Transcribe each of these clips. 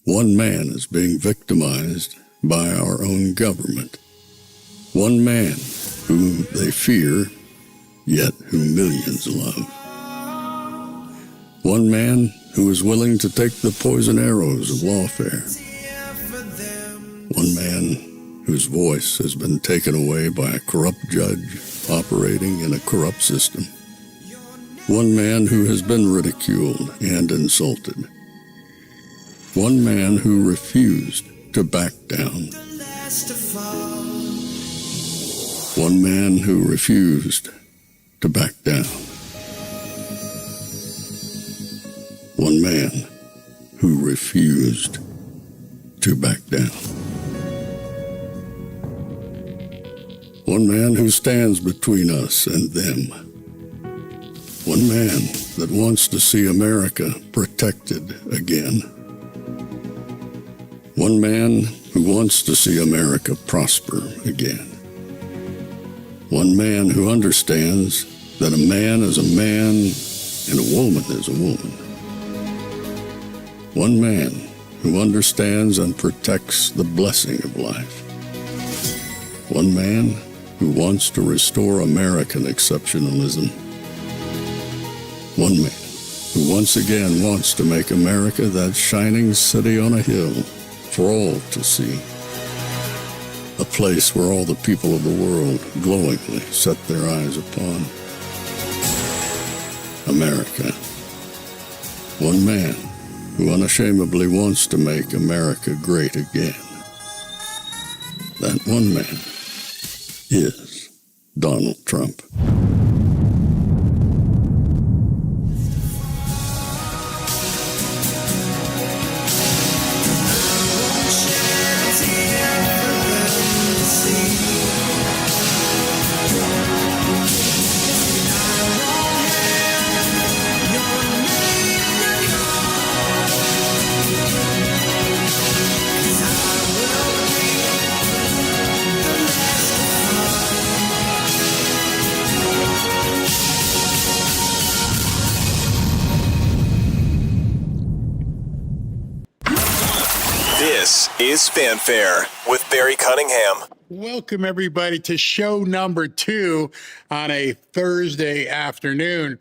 One man is being victimized by our own government. One man whom they fear, yet who millions love. One man who is willing to take the poison arrows of lawfare. One man whose voice has been taken away by a corrupt judge operating in a corrupt system. One man who has been ridiculed and insulted. One man who refused to back down. One man who refused to back down. One man who refused to back down. One man who stands between us and them. One man that wants to see America protected again. One man who wants to see America prosper again. One man who understands that a man is a man and a woman is a woman. One man who understands and protects the blessing of life. One man who wants to restore American exceptionalism. One man who once again wants to make America that shining city on a hill for all to see. A place where all the people of the world glowingly set their eyes upon. America. One man who unashamedly wants to make America great again. That one man is Donald Trump. This is Fanfare with Barry Cunningham. Welcome, everybody, to show number 2 on a Thursday afternoon.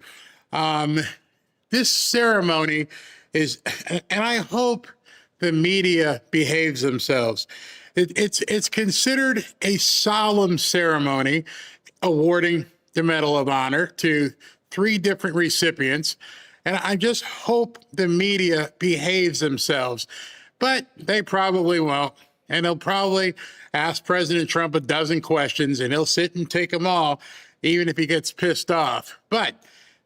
This ceremony is, and I hope the media behaves themselves. It's considered a solemn ceremony awarding the Medal of Honor to 3 different recipients. And I just hope the media behaves themselves. But they probably won't. And they'll probably ask President Trump a dozen questions, and he'll sit and take them all, even if he gets pissed off. But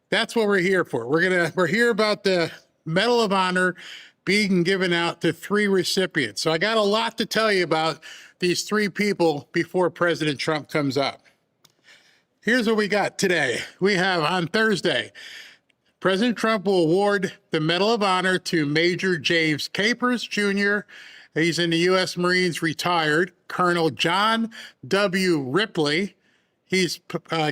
that's what we're here for. We're here about the Medal of Honor being given out to 3 recipients. So I got a lot to tell you about these 3 people before President Trump comes up. Here's what we got today. We have on Thursday, President Trump will award the Medal of Honor to Major James Capers, Jr. He's in the U.S. Marines, retired. Colonel John W. Ripley, he's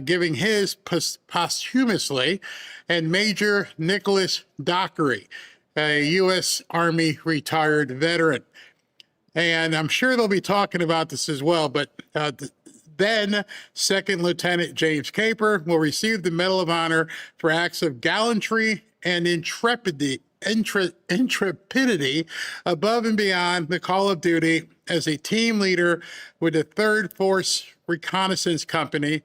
giving his posthumously. And Major Nicholas Dockery, a U.S. Army retired veteran. And I'm sure they'll be talking about this as well, but then Second Lieutenant James Caper will receive the Medal of Honor for acts of gallantry and intrepidity above and beyond the call of duty as a team leader with the 3rd Force Reconnaissance Company,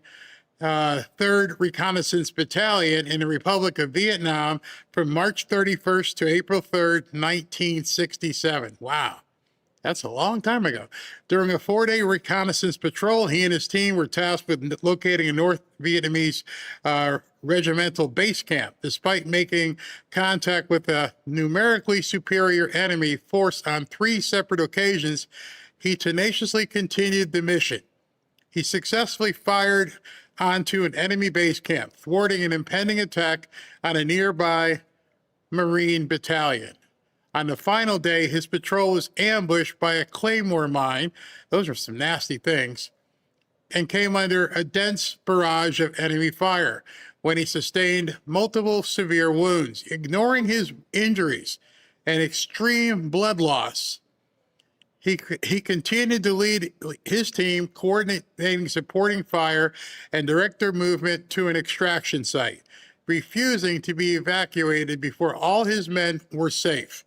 3rd Reconnaissance Battalion in the Republic of Vietnam from March 31st to April 3rd, 1967. Wow. That's a long time ago. During a 4-day reconnaissance patrol, he and his team were tasked with locating a North Vietnamese regimental base camp. Despite making contact with a numerically superior enemy force on 3 separate occasions, he tenaciously continued the mission. He successfully fired onto an enemy base camp, thwarting an impending attack on a nearby Marine battalion. On the final day, his patrol was ambushed by a claymore mine. Those are some nasty things. And came under a dense barrage of enemy fire when he sustained multiple severe wounds. Ignoring his injuries and extreme blood loss. He continued to lead his team, coordinating supporting fire and direct their movement to an extraction site, refusing to be evacuated before all his men were safe.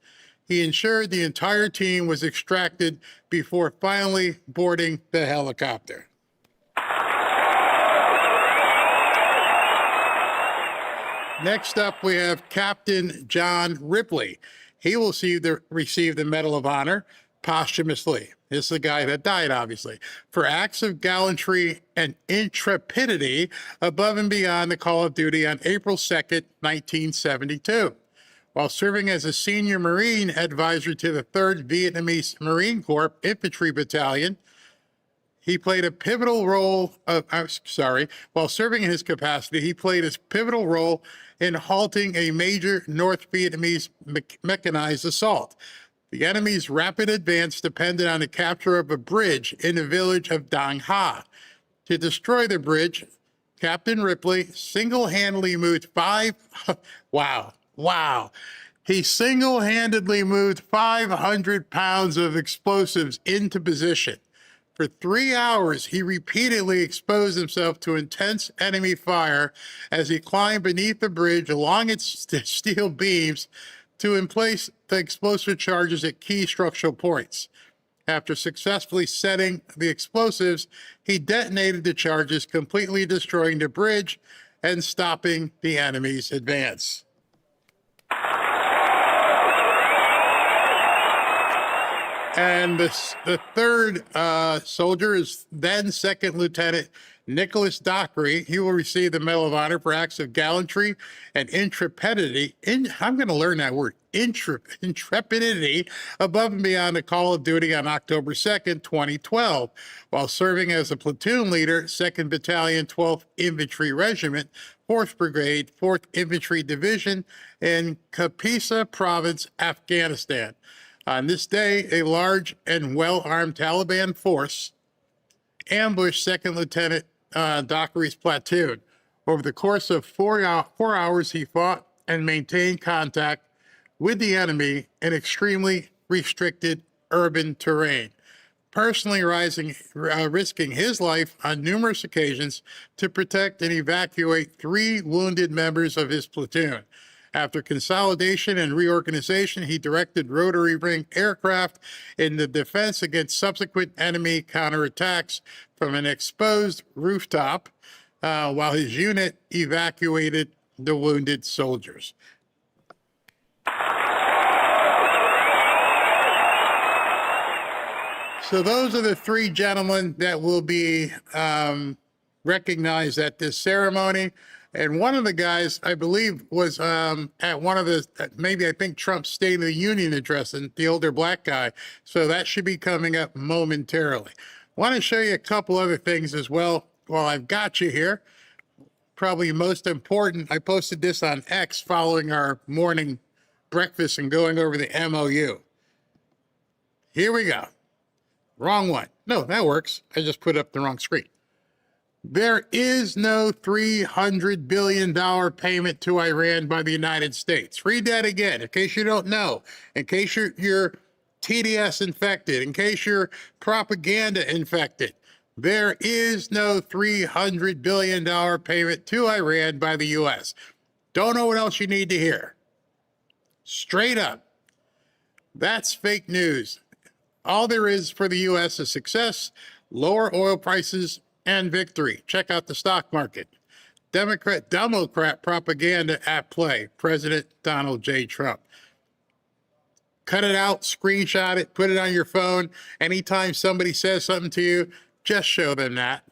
He ensured the entire team was extracted before finally boarding the helicopter. Next up, we have Captain John Ripley. He will receive the Medal of Honor posthumously. This is the guy that died, obviously, for acts of gallantry and intrepidity above and beyond the call of duty on April 2nd, 1972. While serving as a senior Marine advisor to the 3rd Vietnamese Marine Corps Infantry Battalion, he played a pivotal role while serving in his capacity, he played a pivotal role in halting a major North Vietnamese mechanized assault. The enemy's rapid advance depended on the capture of a bridge in the village of Dong Ha. To destroy the bridge, Captain Ripley single-handedly moved He single-handedly moved 500 pounds of explosives into position. For 3 hours, he repeatedly exposed himself to intense enemy fire as he climbed beneath the bridge along its steel beams to emplace the explosive charges at key structural points. After successfully setting the explosives, he detonated the charges, completely destroying the bridge and stopping the enemy's advance. And the third soldier is then Second Lieutenant Nicholas Dockery. He will receive the Medal of Honor for acts of gallantry and intrepidity. I'm going to learn that word, intrepidity, above and beyond the call of duty on October 2nd, 2012, while serving as a platoon leader, 2nd Battalion, 12th Infantry Regiment, 4th Brigade, 4th Infantry Division in Kapisa Province, Afghanistan. On this day, a large and well-armed Taliban force ambushed 2nd Lieutenant Dockery's platoon. Over the course of 4 hours, he fought and maintained contact with the enemy in extremely restricted urban terrain, personally risking his life on numerous occasions to protect and evacuate 3 wounded members of his platoon. After consolidation and reorganization, he directed rotary wing aircraft in the defense against subsequent enemy counterattacks from an exposed rooftop, while his unit evacuated the wounded soldiers. So those are the 3 gentlemen that will be recognized at this ceremony. And one of the guys, I believe, was at one of the, maybe I think Trump's State of the Union address, and the older black guy. So that should be coming up momentarily. I want to show you a couple other things as well while I've got you here. Probably most important, I posted this on X following our morning breakfast and going over the MOU. Here we go. Wrong one. No, that works. I just put up the wrong screen. There is no $300 billion payment to Iran by the United States. Read that again, in case you don't know, in case you're TDS infected, in case you're propaganda infected. There is no $300 billion payment to Iran by the U.S. Don't know what else you need to hear. Straight up. That's fake news. All there is for the U.S. is success, lower oil prices, and victory. Check out the stock market. Democrat propaganda at play. President Donald J. Trump. Cut it out, screenshot it, put it on your phone. Anytime somebody says something to you, just show them that.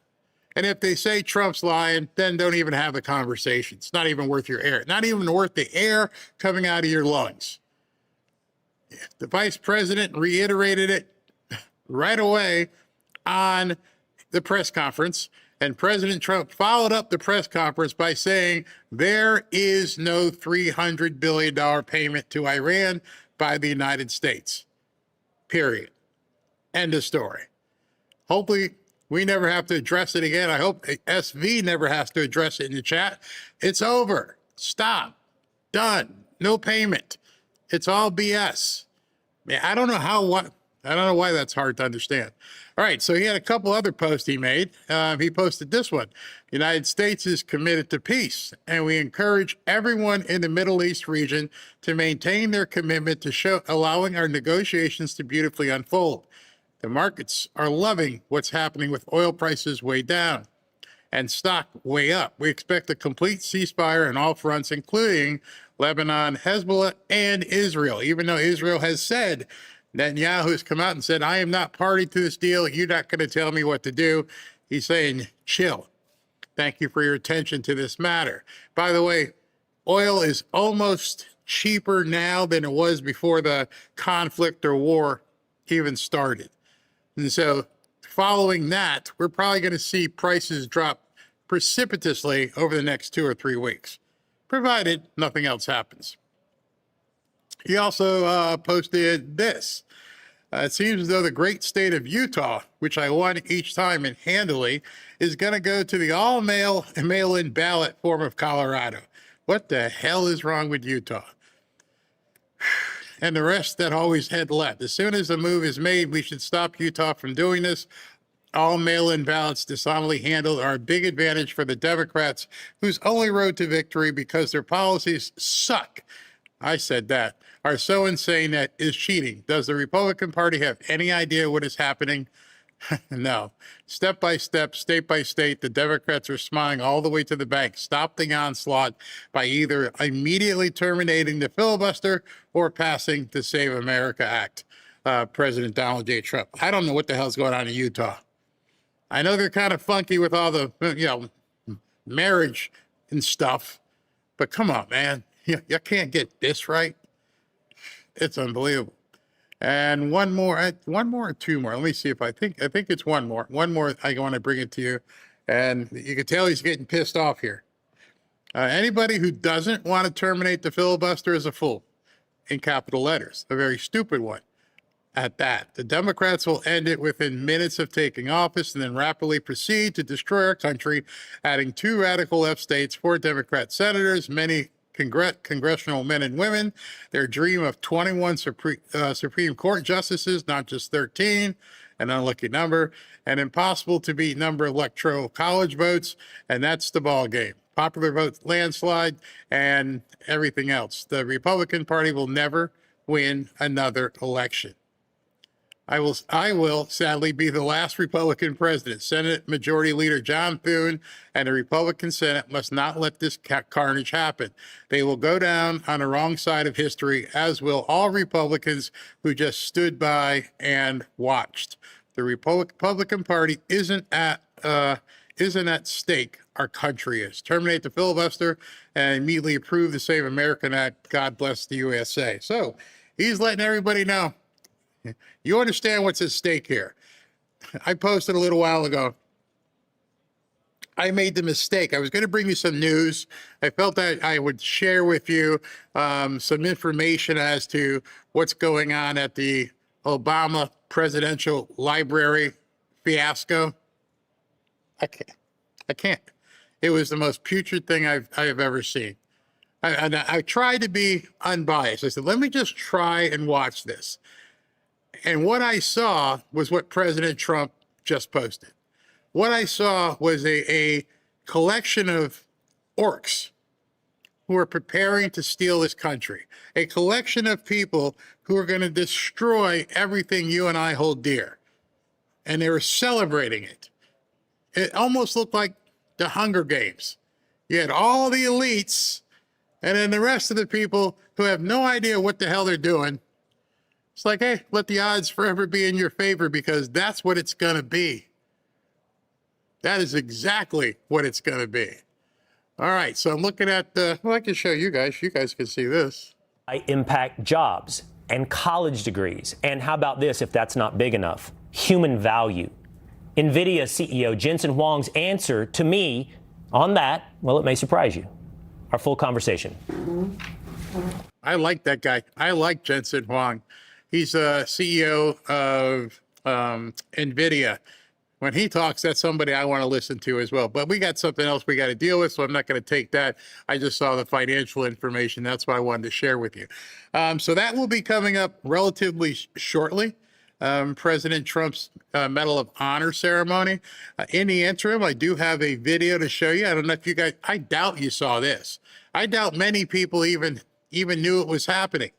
And if they say Trump's lying, then don't even have the conversation. It's not even worth your air. Not even worth the air coming out of your lungs. The vice president reiterated it right away on the press conference, and President Trump followed up the press conference by saying there is no $300 billion payment to Iran by the United States. Period. End of story. Hopefully, we never have to address it again. I hope SV never has to address it in the chat. It's over. Stop. Done. No payment. It's all BS. Man, I don't know why that's hard to understand. All right, so he had a couple other posts he made. He posted this one. The United States is committed to peace, and we encourage everyone in the Middle East region to maintain their commitment to allowing our negotiations to beautifully unfold. The markets are loving what's happening with oil prices way down and stock way up. We expect a complete ceasefire on all fronts, including Lebanon, Hezbollah, and Israel, even though Israel has said, Netanyahu has come out and said, I am not party to this deal. You're not going to tell me what to do. He's saying, chill. Thank you for your attention to this matter. By the way, oil is almost cheaper now than it was before the conflict or war even started. And so following that, we're probably going to see prices drop precipitously over the next 2 or 3 weeks, provided nothing else happens. He also posted this. It seems as though the great state of Utah, which I won each time and handily, is going to go to the mail-in ballot form of Colorado. What the hell is wrong with Utah? And the rest that always had left. As soon as the move is made, we should stop Utah from doing this. All mail-in ballots dishonorably handled are a big advantage for the Democrats, whose only road to victory, because their policies suck, I said that, are so insane that is cheating. Does the Republican Party have any idea what is happening? No. Step by step, state by state, the Democrats are smiling all the way to the bank. Stop the onslaught by either immediately terminating the filibuster or passing the Save America Act. President Donald J. Trump. I don't know what the hell's going on in Utah. I know they're kind of funky with all the, marriage and stuff, but come on, man. You can't get this right. It's unbelievable. And one more or two more. Let me see if I think it's one more. One more, I want to bring it to you. And you can tell he's getting pissed off here. Anybody who doesn't want to terminate the filibuster is a fool, in capital letters, a very stupid one at that. The Democrats will end it within minutes of taking office and then rapidly proceed to destroy our country, adding 2 radical left states, 4 Democrat senators, many congressional men and women, their dream of 21 Supreme Court justices, not just 13, an unlucky number, an impossible to beat number of electoral college votes, and that's the ball game. Popular vote landslide and everything else. The Republican Party will never win another election. I will sadly be the last Republican president. Senate Majority Leader John Thune and the Republican Senate must not let this carnage happen. They will go down on the wrong side of history, as will all Republicans who just stood by and watched. The Republican Party isn't at stake. Our country is. Terminate the filibuster and immediately approve the Save America Act. God bless the USA. So he's letting everybody know. You understand what's at stake here. I posted a little while ago. I made the mistake. I was going to bring you some news. I felt that I would share with you some information as to what's going on at the Obama Presidential Library fiasco. I can't. It was the most putrid thing I have ever seen. I tried to be unbiased. I said, let me just try and watch this. And what I saw was what President Trump just posted. What I saw was a collection of orcs who are preparing to steal this country, a collection of people who are going to destroy everything you and I hold dear. And they were celebrating it. It almost looked like the Hunger Games. You had all the elites, and then the rest of the people who have no idea what the hell they're doing. It's like, hey, let the odds forever be in your favor, because that's what it's going to be. That is exactly what it's going to be. All right, so I'm looking at I can show you guys. You guys can see this. Impact jobs and college degrees. And how about this, if that's not big enough? Human value. NVIDIA CEO Jensen Huang's answer to me on that, well, it may surprise you. Our full conversation. I like that guy. I like Jensen Huang. He's a CEO of NVIDIA, when he talks, that's somebody I want to listen to as well. But we got something else we got to deal with, so I'm not going to take that. I just saw the financial information. That's what I wanted to share with you. So that will be coming up relatively shortly. President Trump's Medal of Honor ceremony. In the interim, I do have a video to show you. I don't know if you guys, I doubt you saw this. I doubt many people even knew it was happening.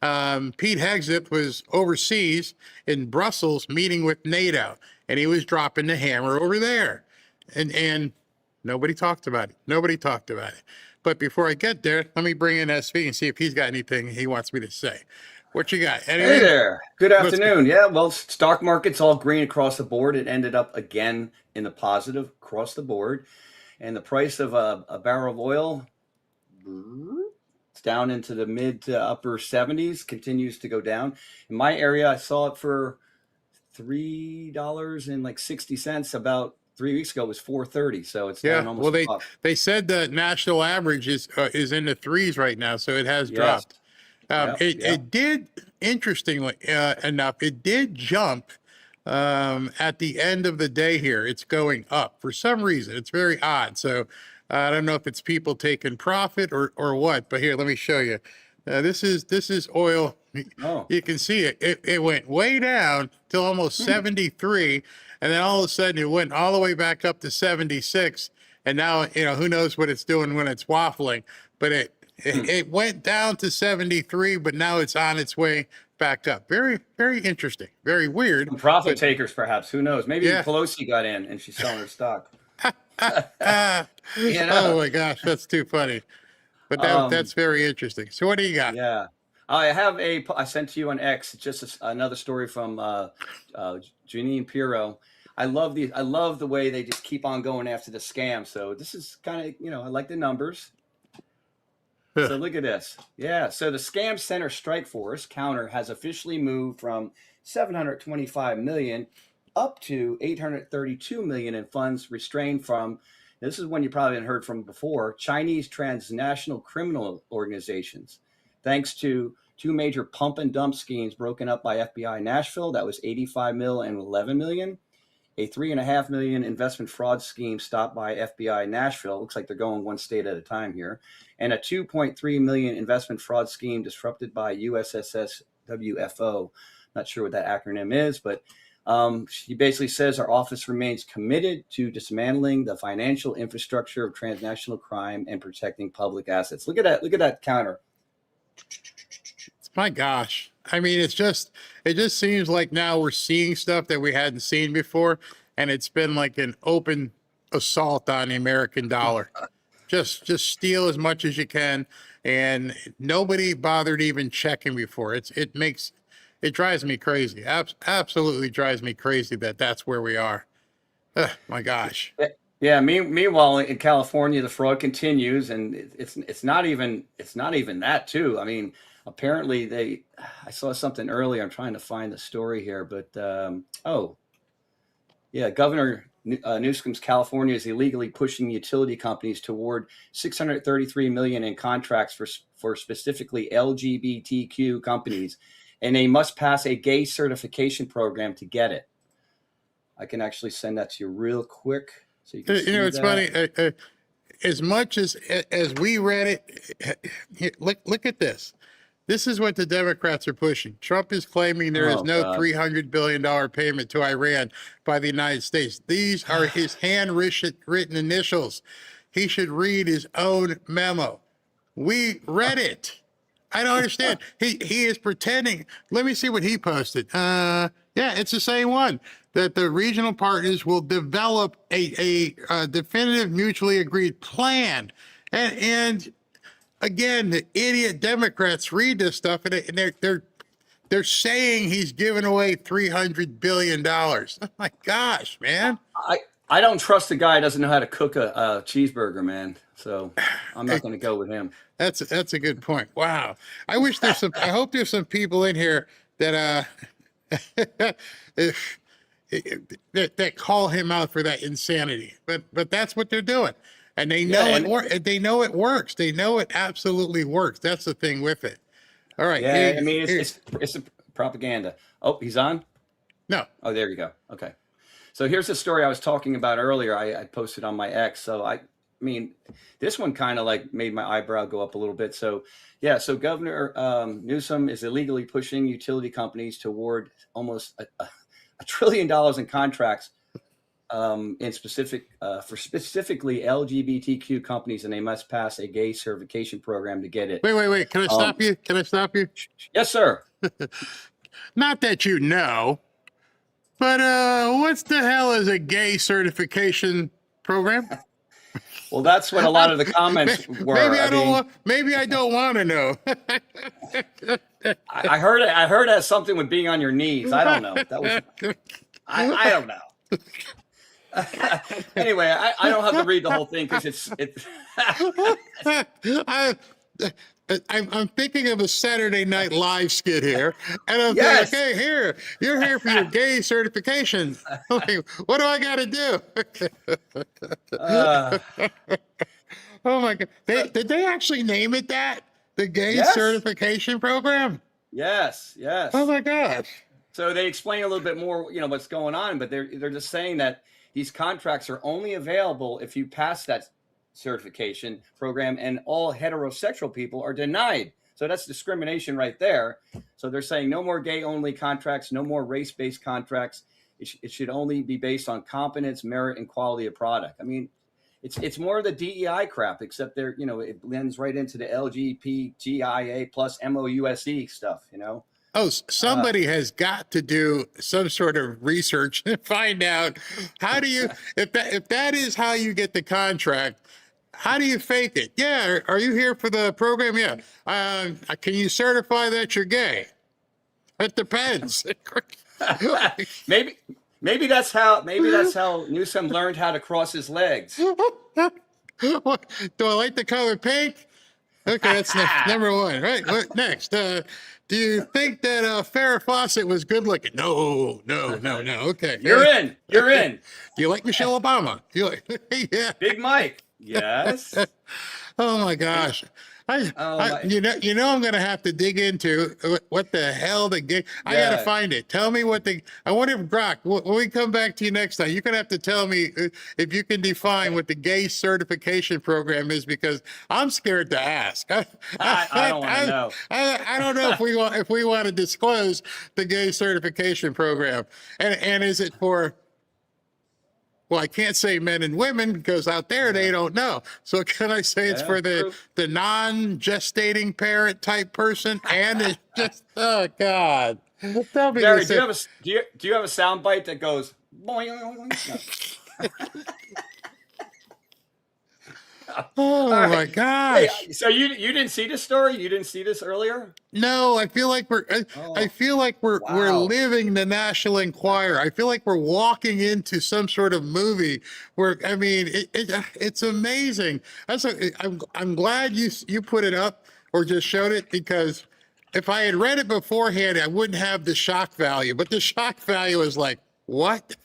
Pete Hegseth was overseas in Brussels meeting with NATO, and he was dropping the hammer over there. And nobody talked about it. Nobody talked about it. But before I get there, let me bring in SV and see if he's got anything he wants me to say. What you got? Anything? Hey there. Good afternoon. Yeah, well, stock market's all green across the board. It ended up again in the positive across the board. And the price of a barrel of oil, it's down into the mid to upper 70s, continues to go down. In my area, I saw it for $3.60 about 3 weeks ago. It was $4.30, so it's down almost. Well, they said the national average is in the threes right now, so it has dropped. It did, interestingly enough, it did jump at the end of the day here. It's going up for some reason. It's very odd. So I don't know if it's people taking profit or what, but here, let me show you. This is oil. Oh. You can see it. It went way down till almost 73, and then all of a sudden it went all the way back up to 76. And now, who knows what it's doing when it's waffling, but it went down to 73, but now it's on its way back up. Very, very interesting. Very weird. Some profit takers, perhaps. Who knows? Maybe Pelosi got in and she's selling her stock. Oh my gosh, that's too funny. But that's very interesting. So what do you got? Yeah. I sent to you on X, just another story from Janine Pirro. I love the way they just keep on going after the scam. So this is kind of, I like the numbers. So look at this. Yeah. So the Scam Center Strike Force counter has officially moved from 725 million up to 832 million in funds restrained from, this is one you probably haven't heard from before, Chinese transnational criminal organizations. Thanks to two major pump and dump schemes broken up by FBI Nashville, that was 85 mil and 11 million. A $3.5 million investment fraud scheme stopped by FBI Nashville. Looks like they're going one state at a time here. And a $2.3 million investment fraud scheme disrupted by USSS WFO. Not sure what that acronym is, but she basically says our office remains committed to dismantling the financial infrastructure of transnational crime and protecting public assets. Look at that. Look at that counter. My gosh. I mean, it just seems like now we're seeing stuff that we hadn't seen before, and it's been like an open assault on the American dollar. Just steal as much as you can, and nobody bothered even checking before. It drives me crazy. Absolutely drives me crazy that's where we are. My gosh. Yeah. Meanwhile, in California, the fraud continues, and it's not even that too. I mean, apparently I saw something earlier. I'm trying to find the story here, but Governor Newsom's California is illegally pushing utility companies toward $633 million in contracts for specifically LGBTQ companies, and they must pass a gay certification program to get it. I can actually send that to you real quick so you can see it's that. funny. As much as we read it, look at this. This is what the Democrats are pushing. Trump is claiming there is no $300 billion payment to Iran by the United States. These are his handwritten initials. He should read his own memo. We read it. I don't understand. He is pretending. Let me see what he posted. Yeah, it's the same one. That the regional partners will develop a definitive mutually agreed plan. And again, the idiot Democrats read this stuff and they're saying he's giving away $300 billion. Oh my gosh, man. I don't trust the guy who doesn't know how to cook a cheeseburger, man. So I'm not going to go with him. That's a good point. Wow. I hope there's some people in here that that call him out for that insanity. But that's what they're doing. And they know they know it works. They know it absolutely works. That's the thing with it. All right. Yeah, it's a propaganda. Oh, he's on? No. Oh, there you go. Okay. So here's the story I was talking about earlier. I posted on my X. So I mean, this one kind of like made my eyebrow go up a little bit. So yeah, so Governor Newsom is illegally pushing utility companies to award almost $1 trillion in contracts in specifically LGBTQ companies, and they must pass a gay certification program to get it. Wait. Can I stop you? Can I stop you? Yes, sir. Not that you know, but what's the hell is a gay certification program? Well, that's what a lot of the comments were. Maybe I don't want to know. I heard it. I heard it as something with being on your knees. I don't know. That was. I don't know. Anyway, I don't have to read the whole thing because it's. I'm thinking of a Saturday Night Live skit here, and I'm Yes. thinking, hey, you're here for your gay certification. Like, what do I got to do? Oh my God! Did they actually name it that? The gay Yes. certification program? Yes. Oh my gosh! So they explain a little bit more, what's going on, but they're just saying that these contracts are only available if you pass that certification program, and all heterosexual people are denied. So that's discrimination right there. So they're saying no more gay only contracts, no more race-based contracts. It should only be based on competence, merit, and quality of product. I mean, it's more of the DEI crap, except there, it blends right into the LGBTQIA plus MOUSE stuff, Oh, somebody has got to do some sort of research and find out how do you, if that is how you get the contract, how do you fake it? Yeah, are you here for the program? Yeah. Can you certify that you're gay? It depends. Maybe that's how Newsom learned how to cross his legs. Do I like the color pink? Okay, that's number one. Right. What next? Do you think that Farrah Fawcett was good looking? No. Okay. You're in. Do you like Michelle Obama? Yeah. Big Mike. Yes. Oh my gosh. I'm gonna have to dig into what the hell the gay. I gotta find it. Tell me what I wonder if Grok. When we come back to you next time, you're gonna have to tell me if you can define what the gay certification program is, because I'm scared to ask. I don't want to know. I don't know if we want to disclose the gay certification program, and is it for? Well, I can't say men and women because out there they don't know. So can I say it's for the non-gestating parent type person? And it's just, oh God. Barry, do you have a sound bite that goes boing? No. Oh my gosh. Hey, so you didn't see this story? You didn't see this earlier? No, I feel like we're living the National Enquirer. I feel like we're walking into some sort of movie where, I mean, it's amazing. I'm glad you put it up or just showed it, because if I had read it beforehand, I wouldn't have the shock value. But the shock value is like, what?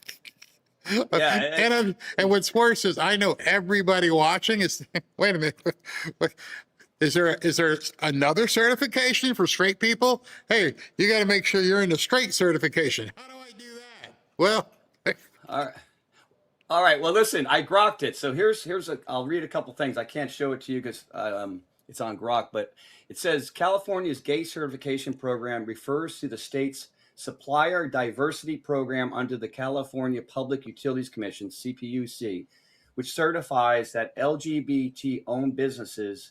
Yeah, and what's worse is I know everybody watching is, wait a minute, is there another certification for straight people? Hey, you got to make sure you're in the straight certification. How do I do that? Well, all right. Well, listen, I grokked it. So I'll read a couple things. I can't show it to you because it's on Grok, but it says California's gay certification program refers to the state's Supplier Diversity Program under the California Public Utilities Commission, CPUC, which certifies that LGBT-owned businesses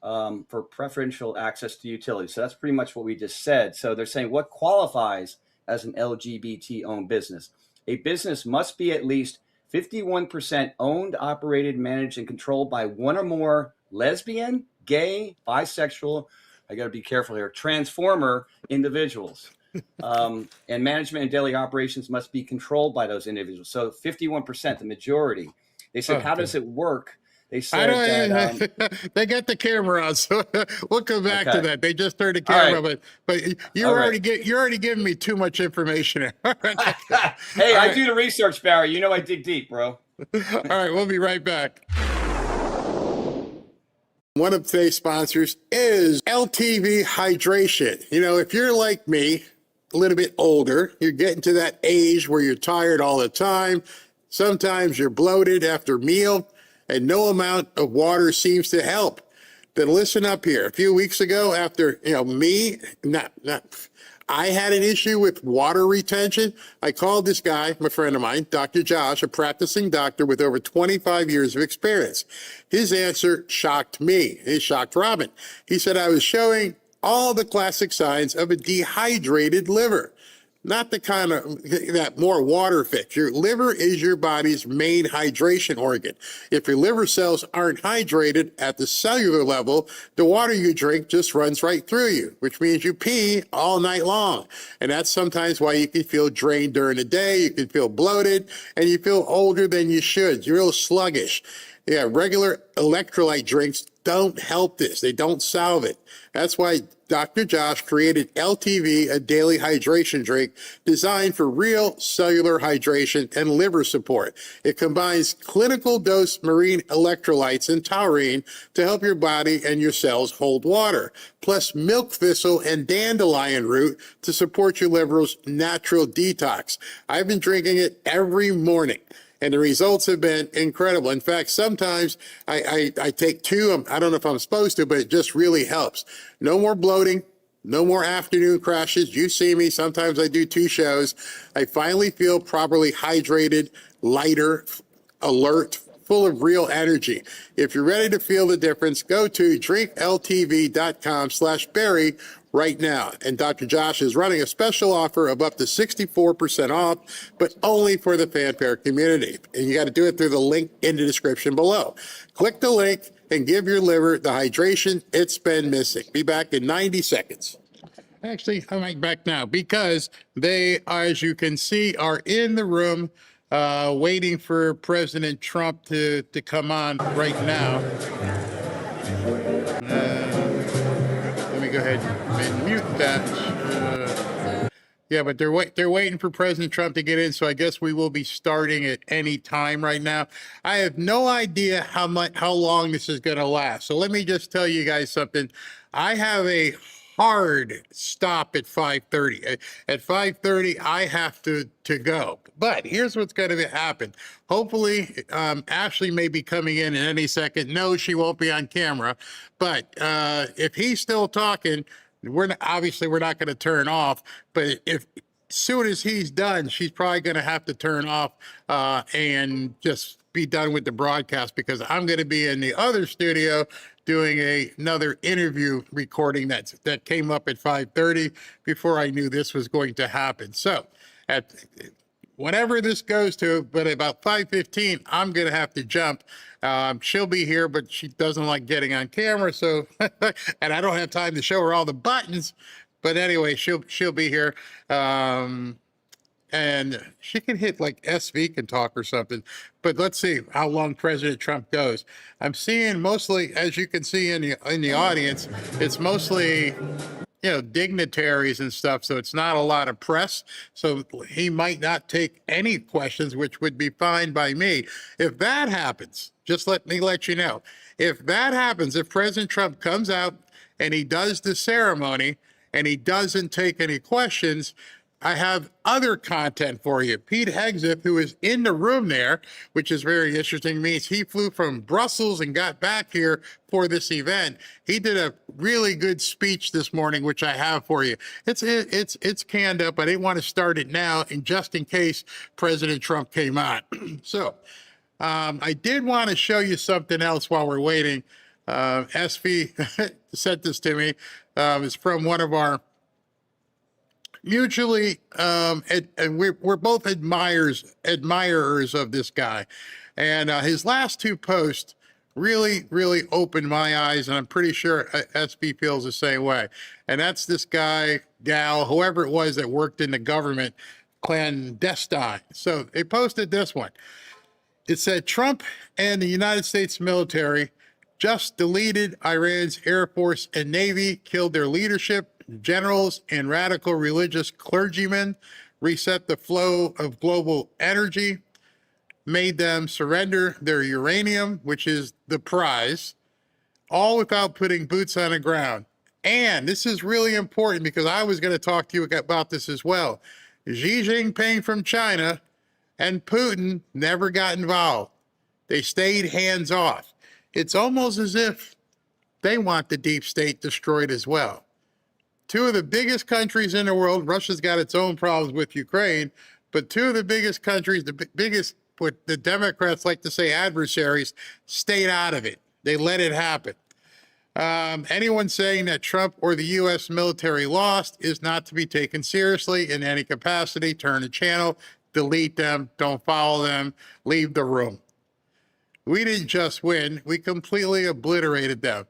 for preferential access to utilities. So that's pretty much what we just said. So they're saying what qualifies as an LGBT-owned business. A business must be at least 51% owned, operated, managed, and controlled by one or more lesbian, gay, bisexual, I got to be careful here, transformer individuals. And management and daily operations must be controlled by those individuals. So 51%, the majority. They said, how does it work? They said that, they got the camera on, so we'll come back to that. They just turned the camera, right. but you're already giving me too much information. Hey, I do the research, Barry. You know I dig deep, bro. All right, we'll be right back. One of today's sponsors is LTV Hydration. You know, if you're like me, a little bit older. You're getting to that age where you're tired all the time. Sometimes you're bloated after a meal, and no amount of water seems to help. Then listen up here. A few weeks ago, after I had an issue with water retention. I called this guy, my friend of mine, Dr. Josh, a practicing doctor with over 25 years of experience. His answer shocked me. It shocked Robin. He said I was showing all the classic signs of a dehydrated liver. Not the kind of that more water fix. Your liver is your body's main hydration organ. If your liver cells aren't hydrated at the cellular level, the water you drink just runs right through you, which means you pee all night long. And that's sometimes why you can feel drained during the day, you can feel bloated, and you feel older than you should. You're real sluggish. Yeah, regular electrolyte drinks don't help this. They don't solve it. That's why Dr. Josh created LTV, a daily hydration drink designed for real cellular hydration and liver support. It combines clinical dose marine electrolytes and taurine to help your body and your cells hold water, plus milk thistle and dandelion root to support your liver's natural detox. I've been drinking it every morning, and the results have been incredible. In fact, sometimes I take two. I don't know if I'm supposed to, but it just really helps. No more bloating, no more afternoon crashes. You see me. Sometimes I do 2 shows. I finally feel properly hydrated, lighter, alert, full of real energy. If you're ready to feel the difference, go to drinkltv.com/Barry right now. And Dr. Josh is running a special offer of up to 64% off, but only for the Fanfare community. And you got to do it through the link in the description below. Click the link and give your liver the hydration it's been missing. Be back in 90 seconds. Actually, I'm back now because they, as you can see, are in the room waiting for President Trump to come on right now. Let me go ahead and mute that. Yeah, but they're waiting for President Trump to get in, so I guess we will be starting at any time right now. I have no idea how long this is going to last. So let me just tell you guys something. I have a hard stop at 5:30. At 5:30, I have to go. But here's what's going to happen. Hopefully, Ashley may be coming in any second. No, she won't be on camera. But if he's still talking, obviously we're not going to turn off. But if soon as he's done, she's probably going to have to turn off and just be done with the broadcast, because I'm going to be in the other studio doing another interview recording that came up at 5:30 before I knew this was going to happen. So at whenever this goes to, but about 5:15, I'm going to have to jump. She'll be here, but she doesn't like getting on camera. So, and I don't have time to show her all the buttons, but anyway, she'll be here. And she can hit like SV can talk or something. But let's see how long President Trump goes. I'm seeing mostly, as you can see in the audience, it's mostly, dignitaries and stuff. So it's not a lot of press. So he might not take any questions, which would be fine by me. If that happens, just let me let you know. If that happens, if President Trump comes out and he does the ceremony and he doesn't take any questions, I have other content for you. Pete Hegseth, who is in the room there, which is very interesting, means he flew from Brussels and got back here for this event. He did a really good speech this morning, which I have for you. It's canned up. I didn't want to start it now, and just in case President Trump came on. So I did want to show you something else while we're waiting. SV sent this to me. It's from one of our mutually, and we're both admirers of this guy. And his last 2 posts really opened my eyes, and I'm pretty sure SB feels the same way. And that's this guy, gal, whoever it was that worked in the government, clandestine. So they posted this one. It said, Trump and the United States military just deleted Iran's Air Force and Navy, killed their leadership, generals, and radical religious clergymen, reset the flow of global energy, made them surrender their uranium, which is the prize, all without putting boots on the ground. And this is really important because I was going to talk to you about this as well. Xi Jinping from China and Putin never got involved. They stayed hands off. It's almost as if they want the deep state destroyed as well. Two of the biggest countries in the world, Russia's got its own problems with Ukraine, but two of the biggest countries, the biggest, what the Democrats like to say adversaries, stayed out of it. They let it happen. Anyone saying that Trump or the U.S. military lost is not to be taken seriously in any capacity. Turn the channel, delete them, don't follow them, leave the room. We didn't just win, we completely obliterated them.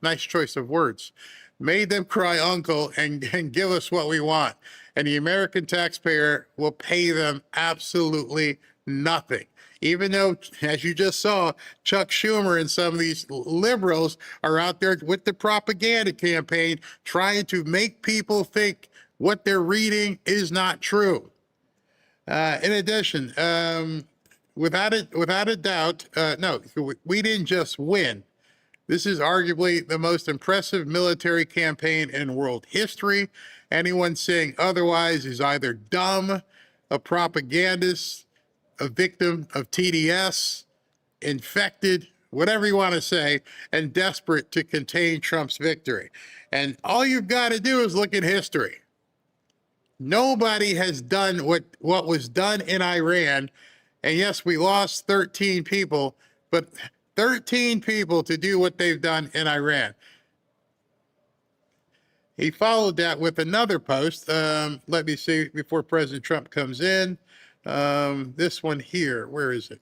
Nice choice of words. Made them cry uncle and give us what we want. And the American taxpayer will pay them absolutely nothing. Even though, as you just saw, Chuck Schumer and some of these liberals are out there with the propaganda campaign trying to make people think what they're reading is not true. In addition, without a doubt, no, we didn't just win. This is arguably the most impressive military campaign in world history. Anyone saying otherwise is either dumb, a propagandist, a victim of TDS, infected, whatever you want to say, and desperate to contain Trump's victory. And all you've got to do is look at history. Nobody has done what was done in Iran. And yes, we lost 13 people, but 13 people to do what they've done in Iran. He followed that with another post. Let me see before President Trump comes in. This one here, where is it?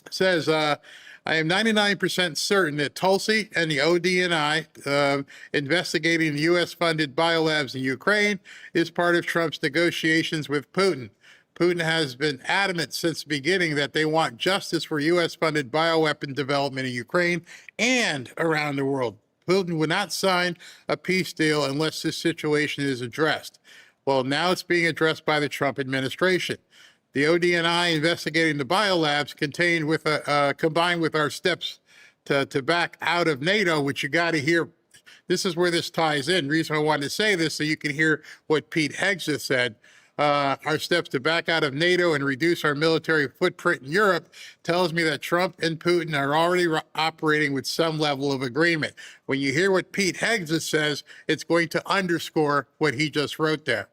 It says, I am 99% certain that Tulsi and the ODNI investigating the U.S.-funded biolabs in Ukraine is part of Trump's negotiations with Putin. Putin has been adamant since the beginning that they want justice for U.S.-funded bioweapon development in Ukraine and around the world. Putin would not sign a peace deal unless this situation is addressed. Well, now it's being addressed by the Trump administration. The ODNI investigating the biolabs combined with our steps to back out of NATO, which you got to hear. This is where this ties in. The reason I wanted to say this so you can hear what Pete Hegseth said. Our steps to back out of NATO and reduce our military footprint in Europe tells me that Trump and Putin are already operating with some level of agreement. When you hear what Pete Hegseth says, it's going to underscore what he just wrote there.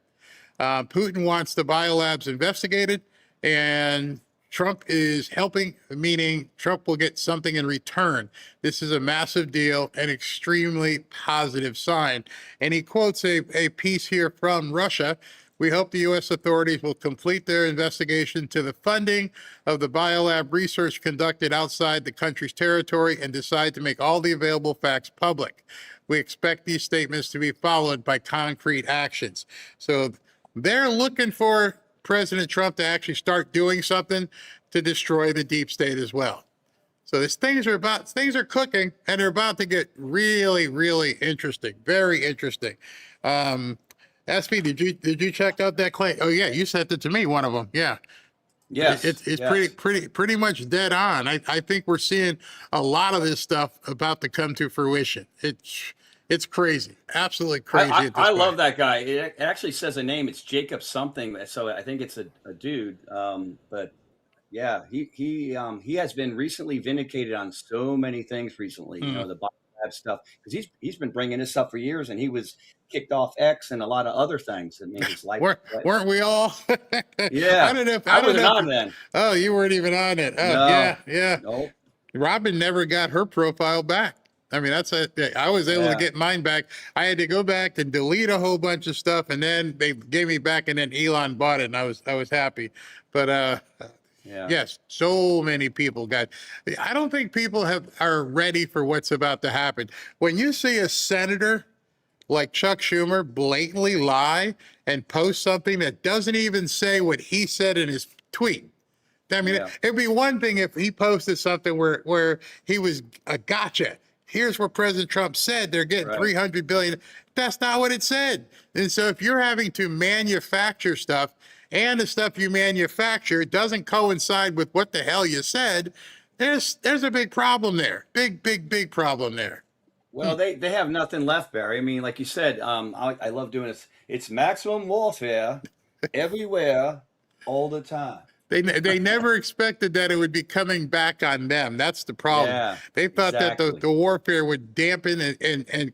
Putin wants the biolabs investigated, and Trump is helping, meaning Trump will get something in return. This is a massive deal, an extremely positive sign. And he quotes a piece here from Russia. We hope the U.S. authorities will complete their investigation to the funding of the biolab research conducted outside the country's territory and decide to make all the available facts public. We expect these statements to be followed by concrete actions. So they're looking for President Trump to actually start doing something to destroy the deep state as well. So things are cooking, and they're about to get really, really interesting, very interesting. SP, did you check out that claim? Oh yeah, you sent it to me, one of them. Yeah. Yes. It's yes. pretty much dead on. I think we're seeing a lot of this stuff about to come to fruition. It's crazy, absolutely crazy. I love that guy. It actually says a name. It's Jacob something. So I think it's a dude. But yeah, he has been recently vindicated on so many things recently. You know, the biolab stuff, because he's been bringing this up for years, and he was kicked off X and a lot of other things that made his life. Weren't we all? Yeah, I wasn't on then. Oh, you weren't even on it. Oh, No. yeah. Nope. Robin never got her profile back. I mean, I was able to get mine back. I had to go back and delete a whole bunch of stuff, and then they gave me back, and then Elon bought it, and I was happy. But yes, so many people I don't think people are ready for what's about to happen. When you see a senator like Chuck Schumer blatantly lie and post something that doesn't even say what he said in his tweet. I mean, it'd be one thing if he posted something where he was a gotcha. Here's what President Trump said. They're getting $300 billion. That's not what it said. And so if you're having to manufacture stuff and the stuff you manufacture doesn't coincide with what the hell you said, there's a big problem there. Big problem there. Well, they have nothing left, Barry. I mean, like you said, I love doing this. It's maximum warfare everywhere, all the time. They never expected that it would be coming back on them. That's the problem. Yeah, They thought that exactly. the warfare would dampen and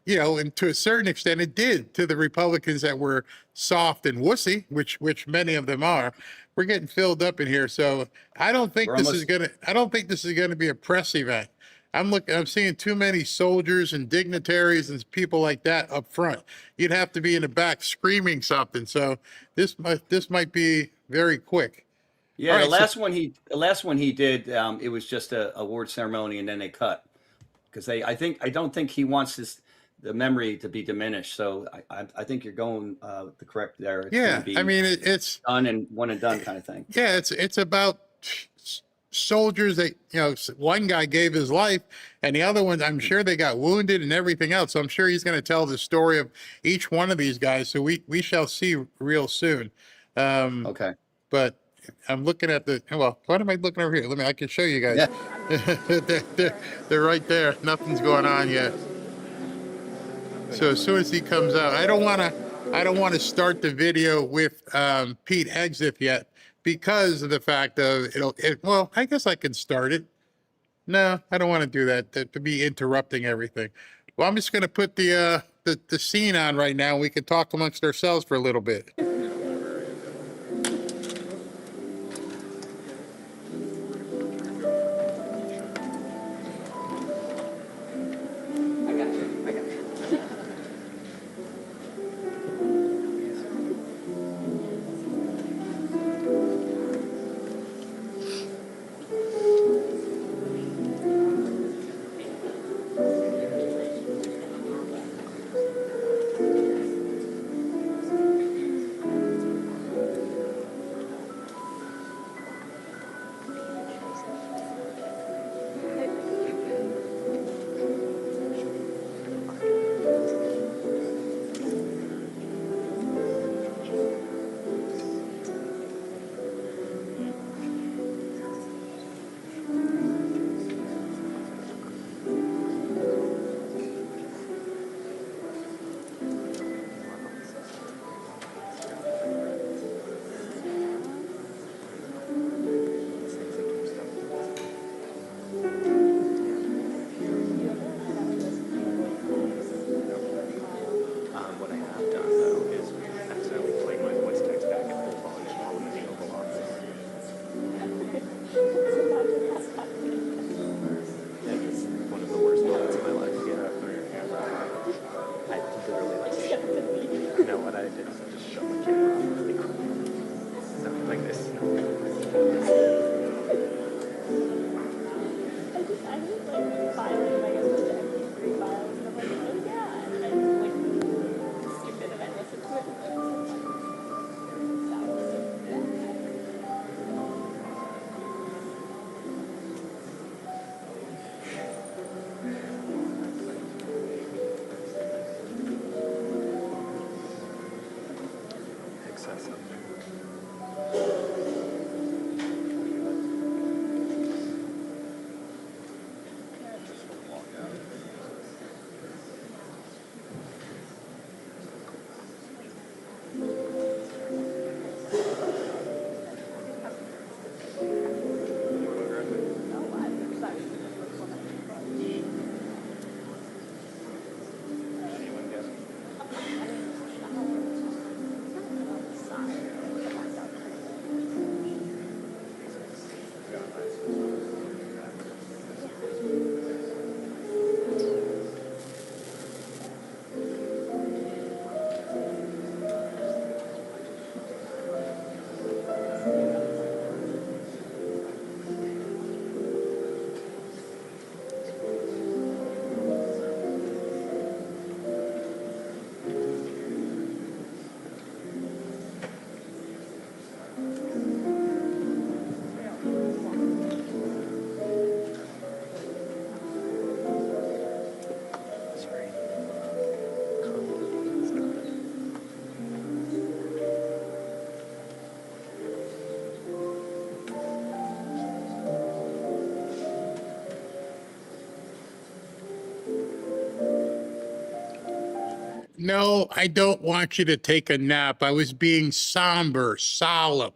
you know, and to a certain extent it did to the Republicans that were soft and wussy, which many of them are. We're getting filled up in here, so We're almost. I don't think this is gonna be a press event. I'm seeing too many soldiers and dignitaries and people like that up front. You'd have to be in the back screaming something. So this might be very quick. Yeah, All the right, so last one he did, it was just a award ceremony, and then they cut because I don't think he wants the memory to be diminished. So I think you're going the correct there. It's going yeah, to be I mean it's done and one and done kind of thing. yeah, it's about soldiers that, you know, one guy gave his life and the other ones, I'm sure they got wounded and everything else. So I'm sure he's going to tell the story of each one of these guys. So we shall see real soon. Okay. But I'm looking at well, what am I looking over here? I can show you guys. Yeah. They're right there. Nothing's going on yet. So as soon as he comes out, I don't want to start the video with Pete Hegseth yet because of the fact of well, I guess I can start it. No, I don't want to do that to be interrupting everything. Well, I'm just going to put the scene on right now. We can talk amongst ourselves for a little bit. What I have done, though, is accidentally played my voice text back at full volume while in the Oval Office. That is one of the worst moments of my life. Yeah, I literally like. No, what I did is I just shut my camera off really quick. Something like this. I just like filing my own MP3 files and I'm like, oh yeah, and I like stupid and I listen to it. Excessive. Sorry. No, I don't want you to take a nap. I was being somber, solemn,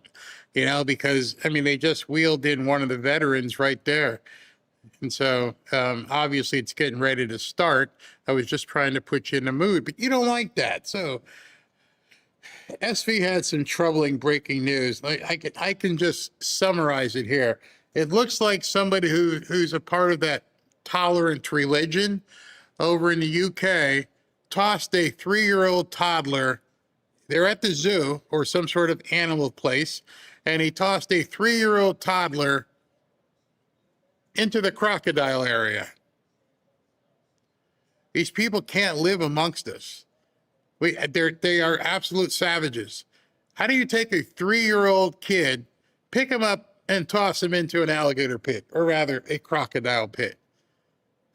because I mean, they just wheeled in one of the veterans right there. And so obviously it's getting ready to start. I was just trying to put you in the mood, but you don't like that. So SV had some troubling breaking news. I can just summarize it here. It looks like somebody who's a part of that tolerant religion over in the UK tossed a 3-year-old toddler. They're at the zoo or some sort of animal place, and he tossed a 3-year-old toddler into the crocodile area. These people can't live amongst us. They are absolute savages. How do you take a 3-year-old kid, pick him up, and toss him into an alligator pit, or rather a crocodile pit?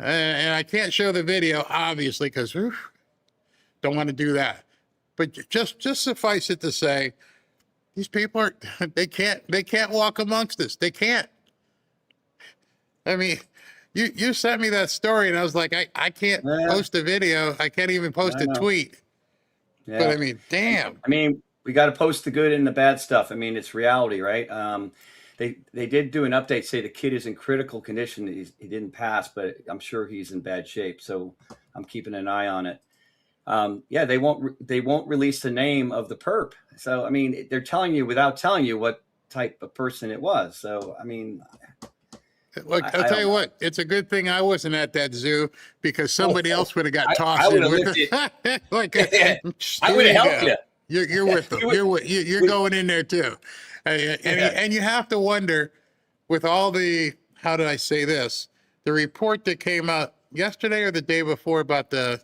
And I can't show the video, obviously, because don't want to do that. But just suffice it to say, these people they can't walk amongst us. They can't. I mean, you sent me that story, and I was like, I can't post a video. I can't even post a tweet. Yeah. But I mean, damn. I mean, we got to post the good and the bad stuff. I mean, it's reality, right? They did do an update, say the kid is in critical condition. He didn't pass, but I'm sure he's in bad shape. So I'm keeping an eye on it. Yeah, they won't release the name of the perp. So I mean, they're telling you without telling you what type of person it was. So I mean, look, I'll tell you what. It's a good thing I wasn't at that zoo, because somebody else would have got tossed in with it. I would have helped you. You're with them. You're going in there too. And you have to wonder, with all the, how did I say this? The report that came out yesterday or the day before about the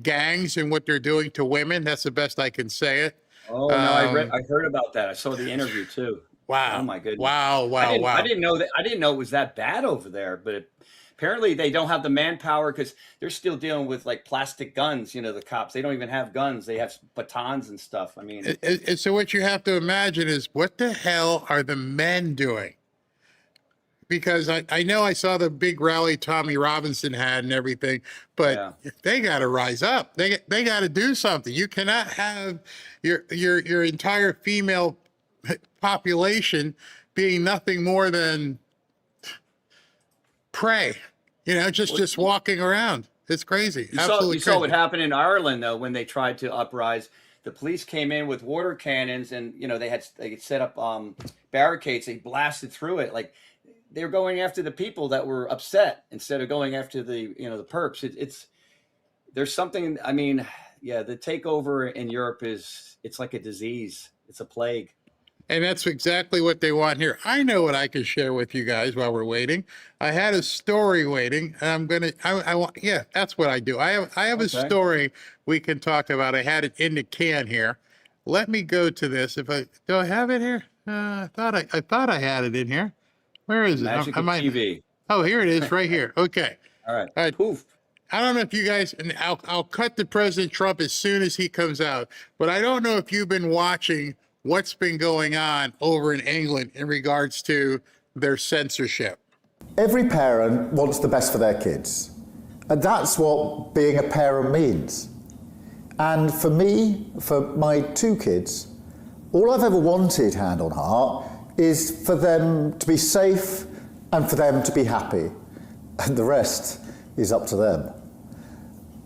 gangs and what they're doing to women. That's the best I can say it. Oh no, I heard about that. I saw the interview too. Wow. Oh my goodness. Wow. I didn't know that. I didn't know it was that bad over there, but apparently they don't have the manpower, because they're still dealing with like plastic guns. The cops, they don't even have guns. They have batons and stuff. I mean, so what you have to imagine is, what the hell are the men doing? Because I know I saw the big rally Tommy Robinson had and everything, but they got to rise up. They got to do something. You cannot have your entire female population being nothing more than prey. Just walking around. It's crazy. You saw what happened in Ireland though when they tried to uprise. The police came in with water cannons, and they had set up barricades. They blasted through it. Like, they were going after the people that were upset instead of going after the the perps. There's something. I mean, the takeover in Europe it's like a disease. It's a plague. And that's exactly what they want here. I know what I can share with you guys while we're waiting. I had a story waiting, and that's what I do. I have a story we can talk about. I had it in the can here. Let me go to this. Do I have it here? I thought I had it in here. Where is it? Magic of TV. Oh, here it is, right here. Okay. All right. Poof. I don't know if you guys, and I'll cut to President Trump as soon as he comes out, but I don't know if you've been watching what's been going on over in England in regards to their censorship. Every parent wants the best for their kids, and that's what being a parent means. And for me, for my 2 kids, all I've ever wanted, hand on heart, is for them to be safe and for them to be happy. And the rest is up to them.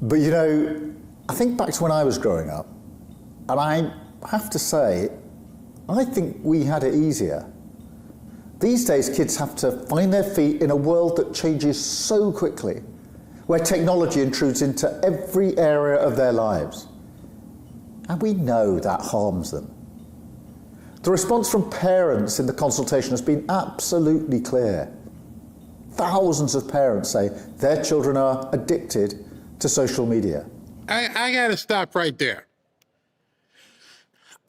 But I think back to when I was growing up, and I have to say, I think we had it easier. These days, kids have to find their feet in a world that changes so quickly, where technology intrudes into every area of their lives. And we know that harms them. The response from parents in the consultation has been absolutely clear. Thousands of parents say their children are addicted to social media. I got to stop right there.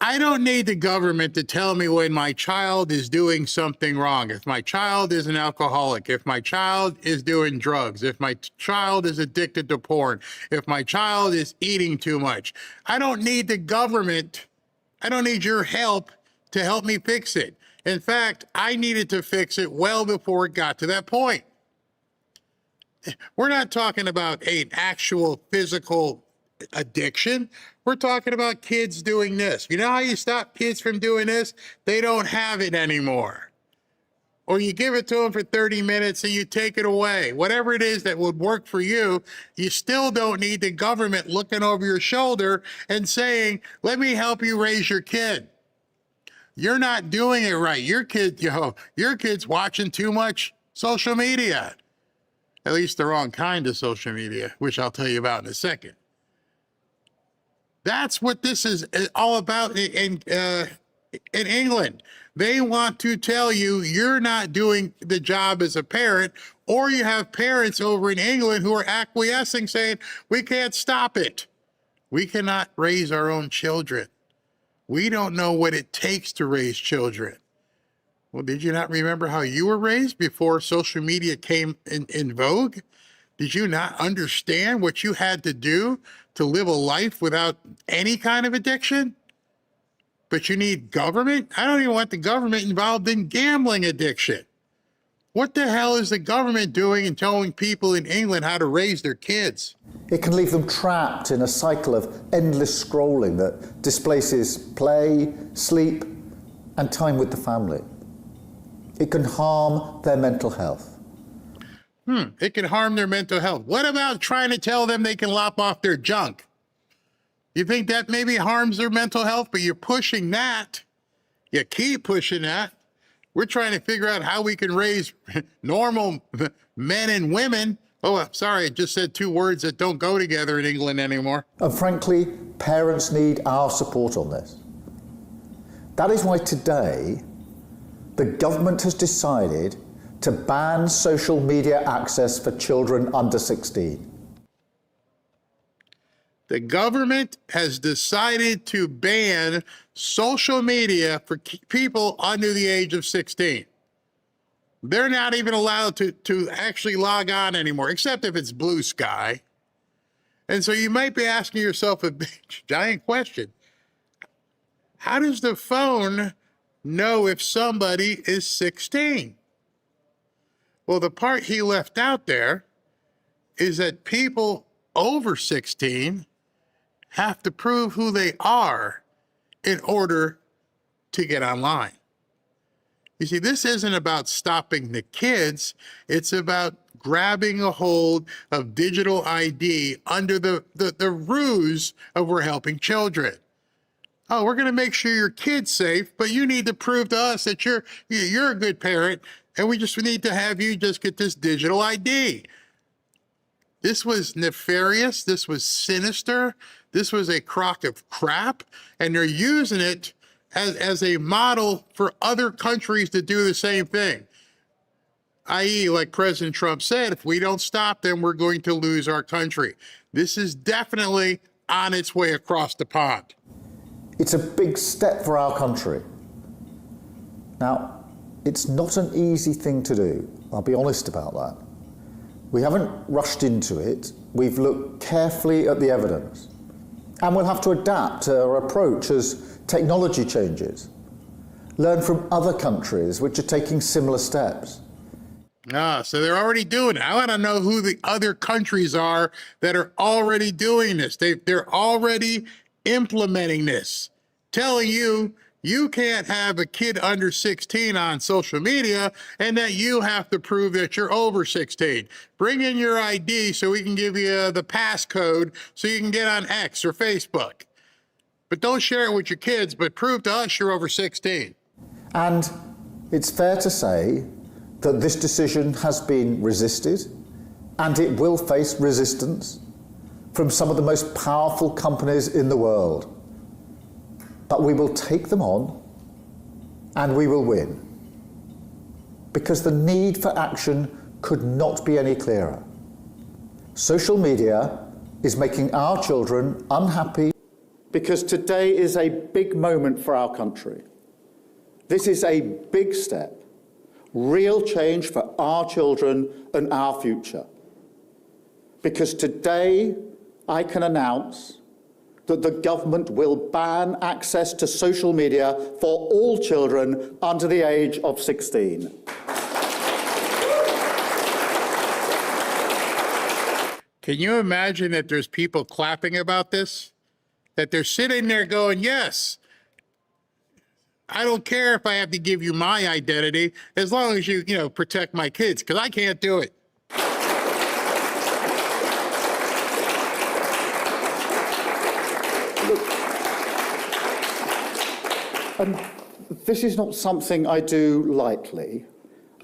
I don't need the government to tell me when my child is doing something wrong. If my child is an alcoholic, if my child is doing drugs, if my child is addicted to porn, if my child is eating too much, I don't need the government. I don't need your help to help me fix it. In fact, I needed to fix it well before it got to that point. We're not talking about an actual physical addiction. We're talking about kids doing this. You know how you stop kids from doing this? They don't have it anymore. Or you give it to them for 30 minutes and you take it away. Whatever it is that would work for you, you still don't need the government looking over your shoulder and saying, let me help you raise your kid. You're not doing it right. Your kid's watching too much social media. At least the wrong kind of social media, which I'll tell you about in a second. That's what this is all about in England. They want to tell you you're not doing the job as a parent, or you have parents over in England who are acquiescing, saying, we can't stop it. We cannot raise our own children. We don't know what it takes to raise children. Well, did you not remember how you were raised before social media came in vogue? Did you not understand what you had to do to live a life without any kind of addiction? But you need government? I don't even want the government involved in gambling addiction. What the hell is the government doing in telling people in England how to raise their kids? It can leave them trapped in a cycle of endless scrolling that displaces play, sleep, and time with the family. It can harm their mental health. It can harm their mental health. What about trying to tell them they can lop off their junk? You think that maybe harms their mental health, but you're pushing that. You keep pushing that. We're trying to figure out how we can raise normal men and women. Oh, sorry, I just said two words that don't go together in England anymore. And frankly, parents need our support on this. That is why today, the government has decided to ban social media access for children under 16. The government has decided to ban social media for people under the age of 16. They're not even allowed to actually log on anymore, except if it's blue sky. And so you might be asking yourself a big, giant question. How does the phone know if somebody is 16? Well, the part he left out there is that people over 16 have to prove who they are in order to get online. You see, this isn't about stopping the kids. It's about grabbing a hold of digital ID under the ruse of we're helping children. Oh, we're going to make sure your kid's safe, but you need to prove to us that you're a good parent, and we just need to have you just get this digital ID. This was nefarious. This was sinister. This was a crock of crap, and they're using it as a model for other countries to do the same thing. I.e., like President Trump said, if we don't stop them, we're going to lose our country. This is definitely on its way across the pond. It's a big step for our country. Now, it's not an easy thing to do. I'll be honest about that. We haven't rushed into it. We've looked carefully at the evidence. And we'll have to adapt our approach as technology changes. Learn from other countries which are taking similar steps. So they're already doing it. I want to know who the other countries are that are already doing this. They're already implementing this, telling you you can't have a kid under 16 on social media and that you have to prove that you're over 16. Bring in your ID so we can give you the passcode so you can get on X or Facebook. But don't share it with your kids, but prove to us you're over 16. And it's fair to say that this decision has been resisted, and it will face resistance from some of the most powerful companies in the world. But we will take them on, and we will win. Because the need for action could not be any clearer. Social media is making our children unhappy, because today is a big moment for our country. This is a big step, real change for our children and our future. Because today I can announce that the government will ban access to social media for all children under the age of 16. Can you imagine that there's people clapping about this? That they're sitting there going, yes, I don't care if I have to give you my identity as long as you protect my kids, because I can't do it. And this is not something I do lightly,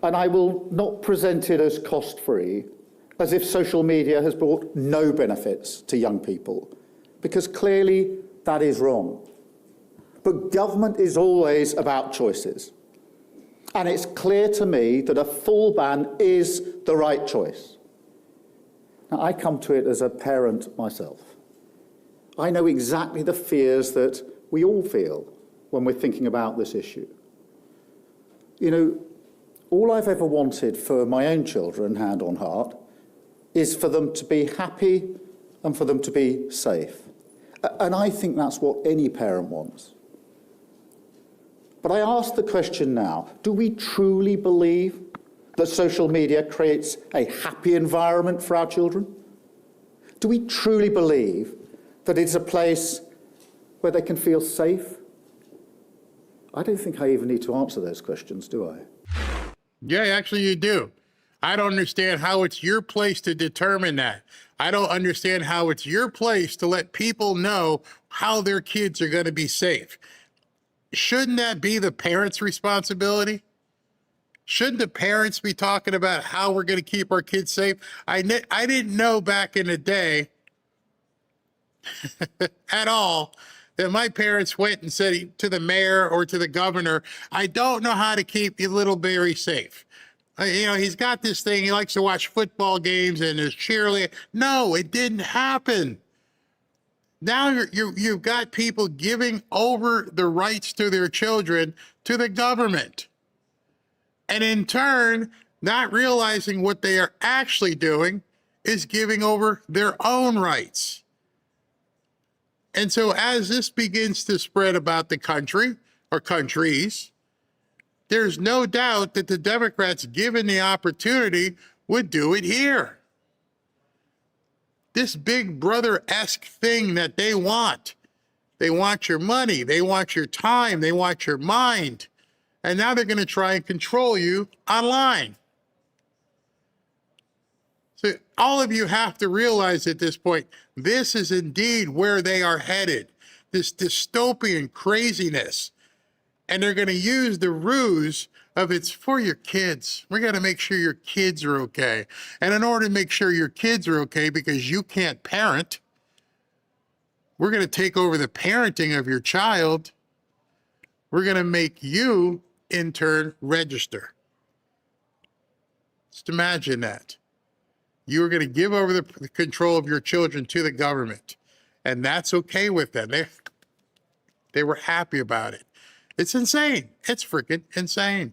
and I will not present it as cost-free, as if social media has brought no benefits to young people, because clearly that is wrong. But government is always about choices, and it's clear to me that a full ban is the right choice. Now, I come to it as a parent myself. I know exactly the fears that we all feel when we're thinking about this issue. You know, all I've ever wanted for my own children, hand on heart, is for them to be happy and for them to be safe. And I think that's what any parent wants. But I ask the question now, do we truly believe that social media creates a happy environment for our children? Do we truly believe that it's a place where they can feel safe? I don't think I even need to answer those questions, do I? Yeah, actually you do. I don't understand how it's your place to determine that. I don't understand how it's your place to let people know how their kids are going to be safe. Shouldn't that be the parents' responsibility? Shouldn't the parents be talking about how we're going to keep our kids safe? I didn't know back in the day at all that my parents went and said to the mayor or to the governor, I don't know how to keep your little Barry safe. He's got this thing. He likes to watch football games and there's cheerleading. No, it didn't happen. Now you've got people giving over the rights to their children to the government. And in turn, not realizing what they are actually doing is giving over their own rights. And so as this begins to spread about the country or countries, there's no doubt that the Democrats, given the opportunity, would do it here. This big brother-esque thing that they want your money, they want your time, they want your mind, and now they're going to try and control you online. So all of you have to realize at this point, this is indeed where they are headed, this dystopian craziness. And they're going to use the ruse of it's for your kids. We're going to make sure your kids are okay. And in order to make sure your kids are okay, because you can't parent, we're going to take over the parenting of your child. We're going to make you, in turn, register. Just imagine that. You are going to give over the control of your children to the government. And that's okay with them. They were happy about it. It's insane. It's freaking insane.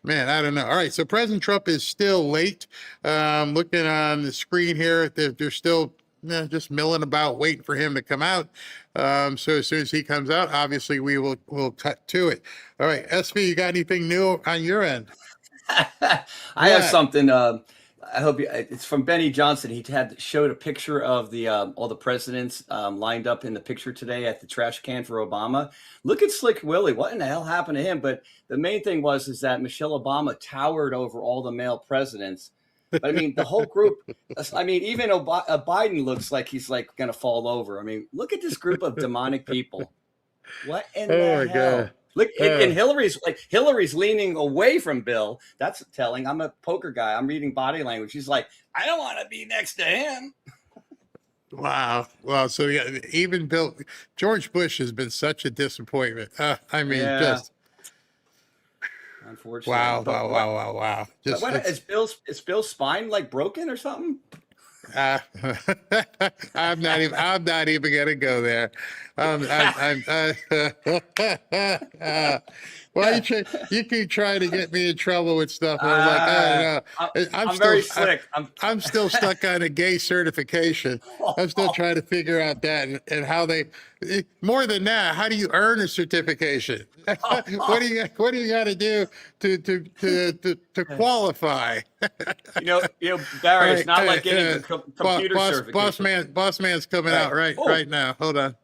Man, I don't know. All right, so President Trump is still late. Looking on the screen here, they're still just milling about, waiting for him to come out. So as soon as he comes out, obviously we'll cut to it. All right, SV, you got anything new on your end? I have something. I hope it's from Benny Johnson. He showed a picture of the all the presidents lined up in the picture today at the trash can for Obama. Look at Slick Willie. What in the hell happened to him? But the main thing is that Michelle Obama towered over all the male presidents. But I mean, the whole group. I mean, even Biden looks like he's like going to fall over. I mean, look at this group of demonic people. What in the hell? God. Look, and Hillary's leaning away from Bill. That's telling. I'm a poker guy. I'm reading body language. She's like, I don't want to be next to him. Wow. Well, so yeah, even George Bush has been such a disappointment. Just. Unfortunately. Wow. Just, is Bill's spine like broken or something? I'm not even gonna go there. Why you keep trying to get me in trouble with stuff? And I'm like, I'm very slick. I'm still stuck on a gay certification. I'm still trying to figure out that and how they. More than that, how do you earn a certification? What do you got to do to qualify? Barry, it's not like getting a computer certification. Boss man's coming out right now. Hold on.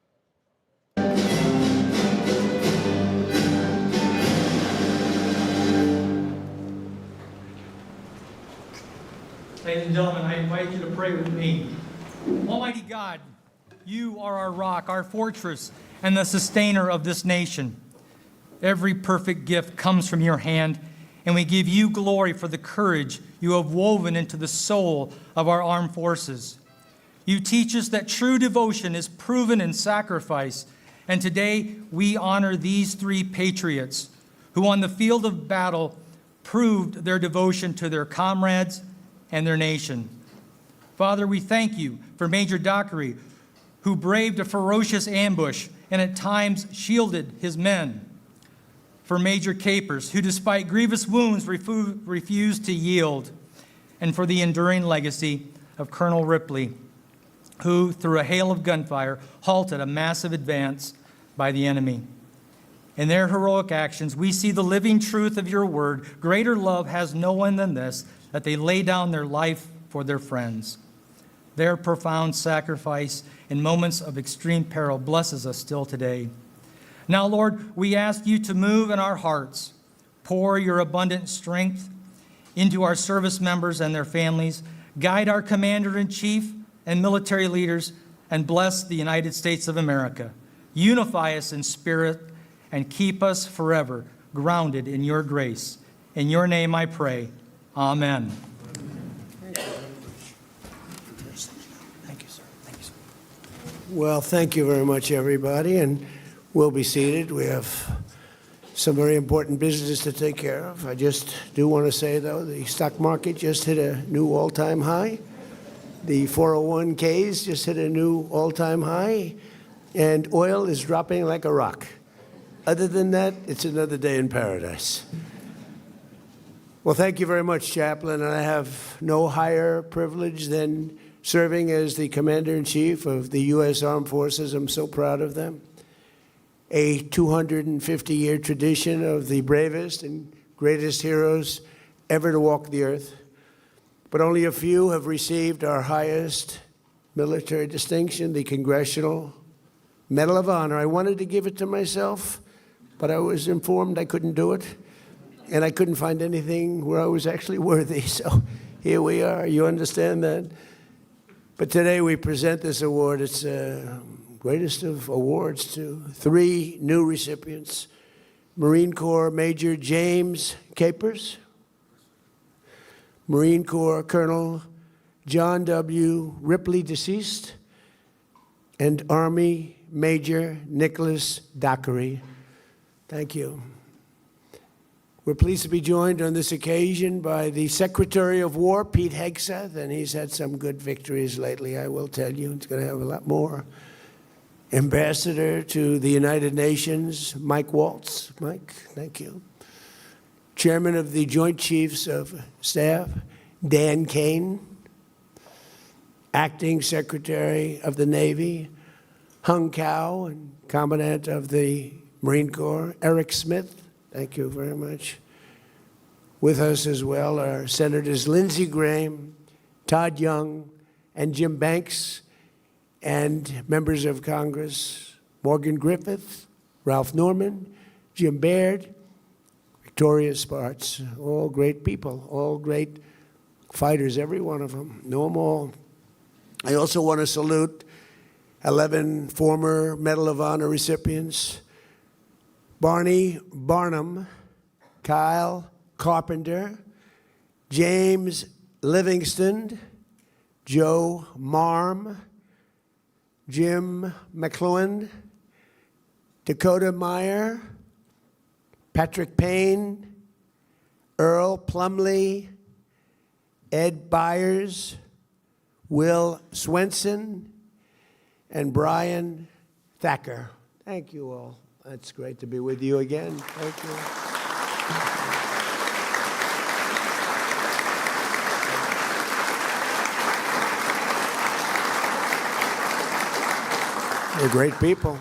Ladies and gentlemen, I invite you to pray with me. Almighty God, you are our rock, our fortress, and the sustainer of this nation. Every perfect gift comes from your hand, and we give you glory for the courage you have woven into the soul of our armed forces. You teach us that true devotion is proven in sacrifice, and today we honor these three patriots who on the field of battle proved their devotion to their comrades and their nation. Father, we thank you for Major Dockery, who braved a ferocious ambush and at times shielded his men. For Major Capers, who despite grievous wounds refused to yield. And for the enduring legacy of Colonel Ripley, who through a hail of gunfire halted a massive advance by the enemy. In their heroic actions, we see the living truth of your word. Greater love has no one than this, that they lay down their life for their friends. Their profound sacrifice in moments of extreme peril blesses us still today. Now, Lord, we ask you to move in our hearts. Pour your abundant strength into our service members and their families. Guide our commander-in-chief and military leaders, and bless the United States of America. Unify us in spirit and keep us forever grounded in your grace. In your name I pray. Amen. Thank you, sir. Well, thank you very much, everybody, and we'll be seated. We have some very important business to take care of. I just do want to say, though, the stock market just hit a new all-time high. The 401ks just hit a new all-time high, and oil is dropping like a rock. Other than that, it's another day in paradise. Well, thank you very much, Chaplain. And I have no higher privilege than serving as the Commander-in-Chief of the U.S. Armed Forces. I'm so proud of them. A 250-year tradition of the bravest and greatest heroes ever to walk the earth. But only a few have received our highest military distinction, the Congressional Medal of Honor. I wanted to give it to myself, but I was informed I couldn't do it. And I couldn't find anything where I was actually worthy. So here we are. You understand that? But today we present this award. It's the greatest of awards to three new recipients. Marine Corps Major James Capers, Marine Corps Colonel John W. Ripley, deceased, and Army Major Nicholas Dockery. Thank you. We're pleased to be joined on this occasion by the Secretary of War, Pete Hegseth, and he's had some good victories lately, I will tell you. He's going to have a lot more. Ambassador to the United Nations, Mike Waltz. Mike, thank you. Chairman of the Joint Chiefs of Staff, Dan Kane. Acting Secretary of the Navy, Hung Cao, and Commandant of the Marine Corps, Eric Smith. Thank you very much. With us as well are Senators Lindsey Graham, Todd Young, and Jim Banks, and members of Congress, Morgan Griffith, Ralph Norman, Jim Baird, Victoria Spartz, all great people, all great fighters, every one of them. Know them all. I also want to salute 11 former Medal of Honor recipients: Barney Barnum, Kyle Carpenter, James Livingston, Joe Marm, Jim McLuhan, Dakota Meyer, Patrick Payne, Earl Plumley, Ed Byers, Will Swenson, and Brian Thacker. Thank you all. It's great to be with you again. Thank you. They're great people.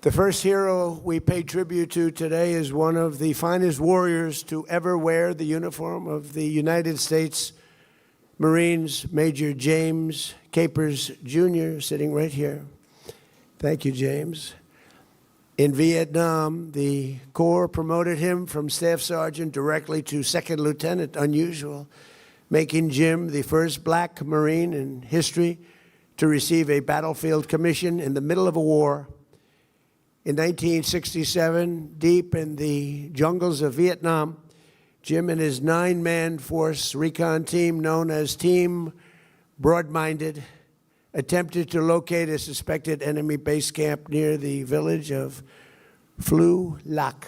The first hero we pay tribute to today is one of the finest warriors to ever wear the uniform of the United States Marines, Major James Capers, Jr., sitting right here. Thank you, James. In Vietnam, the Corps promoted him from Staff Sergeant directly to Second Lieutenant, unusual, making Jim the first black Marine in history to receive a battlefield commission in the middle of a war. In 1967, deep in the jungles of Vietnam, Jim and his 9-man force recon team, known as Team Broad-Minded, attempted to locate a suspected enemy base camp near the village of Phu Lac.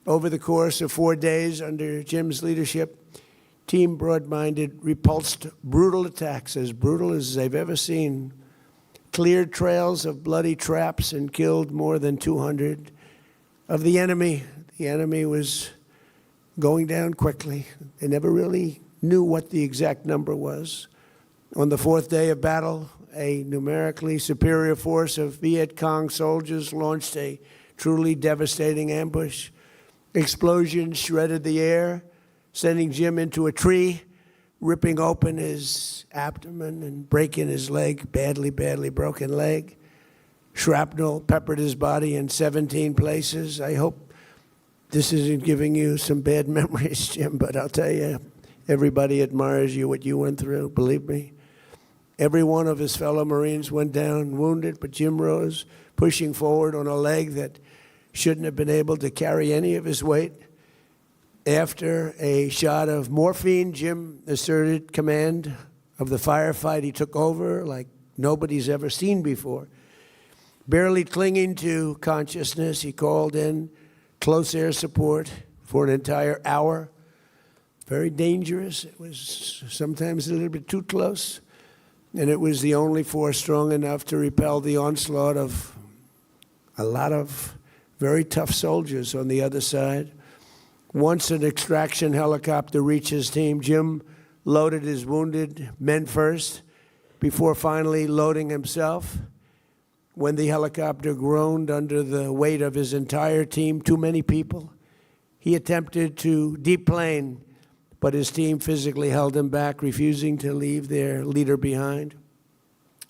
Over the course of 4 days under Jim's leadership, Team Broad-Minded repulsed brutal attacks, as brutal as they've ever seen, cleared trails of bloody traps, and killed more than 200 of the enemy. The enemy was going down quickly. They never really knew what the exact number was. On the 4th day of battle, a numerically superior force of Viet Cong soldiers launched a truly devastating ambush. Explosions shredded the air, sending Jim into a tree, ripping open his abdomen and breaking his leg, badly broken leg. Shrapnel peppered his body in 17 places. I hope this isn't giving you some bad memories, Jim, but I'll tell you, everybody admires you, what you went through, believe me. Every one of his fellow Marines went down wounded, but Jim rose, pushing forward on a leg that shouldn't have been able to carry any of his weight. After a shot of morphine, Jim asserted command of the firefight. He took over like nobody's ever seen before. Barely clinging to consciousness, he called in close air support for an entire hour. Very dangerous. It was sometimes a little bit too close. And it was the only force strong enough to repel the onslaught of a lot of very tough soldiers on the other side. Once an extraction helicopter reached his team, Jim loaded his wounded men first before finally loading himself. When the helicopter groaned under the weight of his entire team, too many people, he attempted to deplane, but his team physically held him back, refusing to leave their leader behind.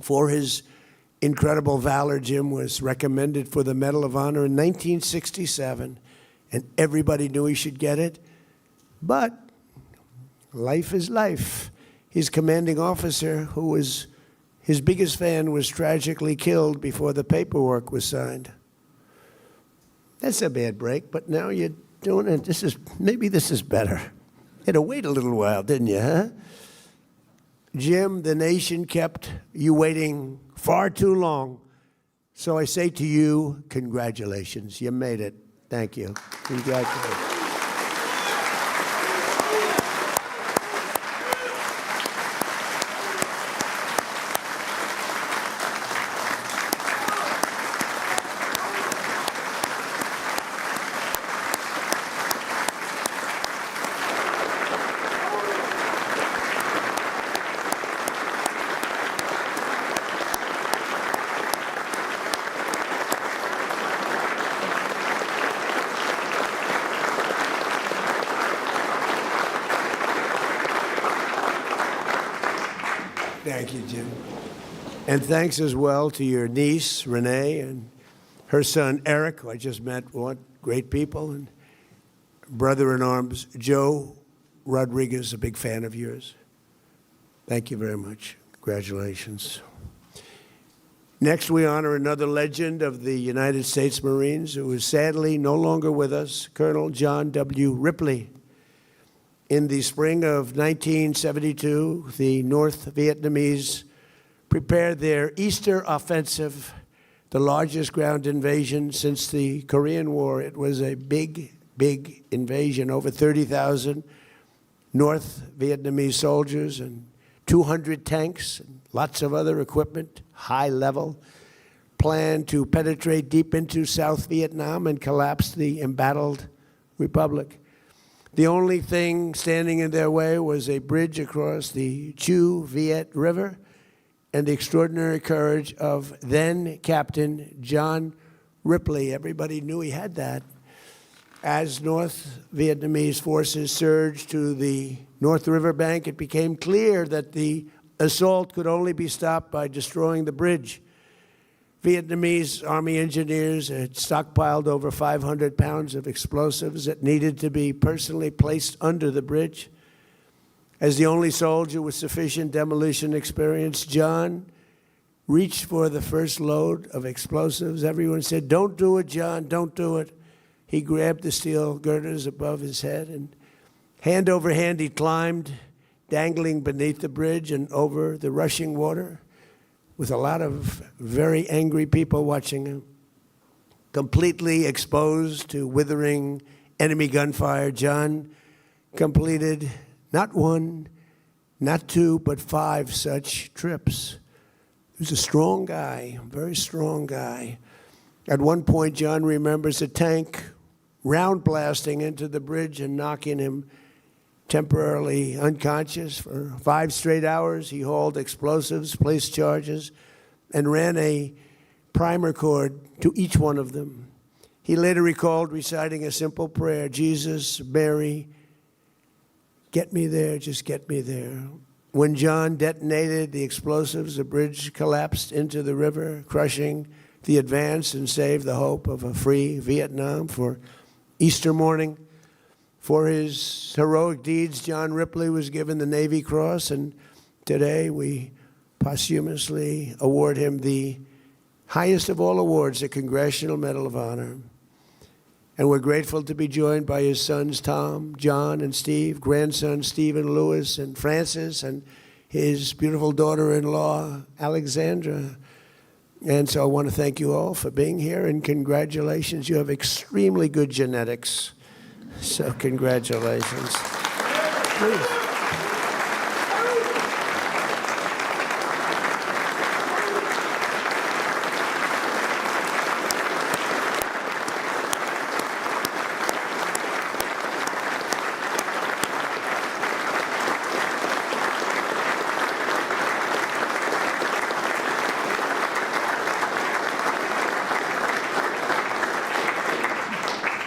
For his incredible valor, Jim was recommended for the Medal of Honor in 1967, and everybody knew he should get it. But life is life. His commanding officer, who was his biggest fan, was tragically killed before the paperwork was signed. That's a bad break, but now you're doing it. Maybe this is better. You had to wait a little while, didn't you, huh? Jim, the nation kept you waiting far too long. So I say to you, congratulations. You made it. Thank you. Congratulations. Thank you, Jim. And thanks as well to your niece, Renee, and her son, Eric, who I just met. What great people. And brother-in-arms, Joe Rodriguez, a big fan of yours. Thank you very much. Congratulations. Next, we honor another legend of the United States Marines who is sadly no longer with us, Colonel John W. Ripley. In the spring of 1972, the North Vietnamese prepared their Easter offensive, the largest ground invasion since the Korean War. It was a big, big invasion, over 30,000 North Vietnamese soldiers and 200 tanks and lots of other equipment, high level, plan to penetrate deep into South Vietnam and collapse the embattled republic. The only thing standing in their way was a bridge across the Chu Viet River and the extraordinary courage of then Captain John Ripley. Everybody knew he had that. As North Vietnamese forces surged to the North River bank, it became clear that the assault could only be stopped by destroying the bridge. Vietnamese Army engineers had stockpiled over 500 pounds of explosives that needed to be personally placed under the bridge. As the only soldier with sufficient demolition experience, John reached for the first load of explosives. Everyone said, "Don't do it, John, don't do it." He grabbed the steel girders above his head, and hand over hand he climbed, dangling beneath the bridge and over the rushing water, with a lot of very angry people watching him. Completely exposed to withering enemy gunfire, John completed not one, not two, but 5 such trips. He was a strong guy, a very strong guy. At one point, John remembers a tank round blasting into the bridge and knocking him temporarily unconscious. For 5 straight hours, he hauled explosives, placed charges, and ran a primer cord to each one of them. He later recalled reciting a simple prayer, "Jesus, Mary, get me there, just get me there." When John detonated the explosives, the bridge collapsed into the river, crushing the advance and saved the hope of a free Vietnam. For Easter morning, for his heroic deeds, John Ripley was given the Navy Cross, and today we posthumously award him the highest of all awards, the Congressional Medal of Honor. And we're grateful to be joined by his sons, Tom, John, and Steve, grandsons, Stephen, Lewis, and Francis, and his beautiful daughter-in-law, Alexandra. And so I want to thank you all for being here, and congratulations. You have extremely good genetics. So congratulations. Please.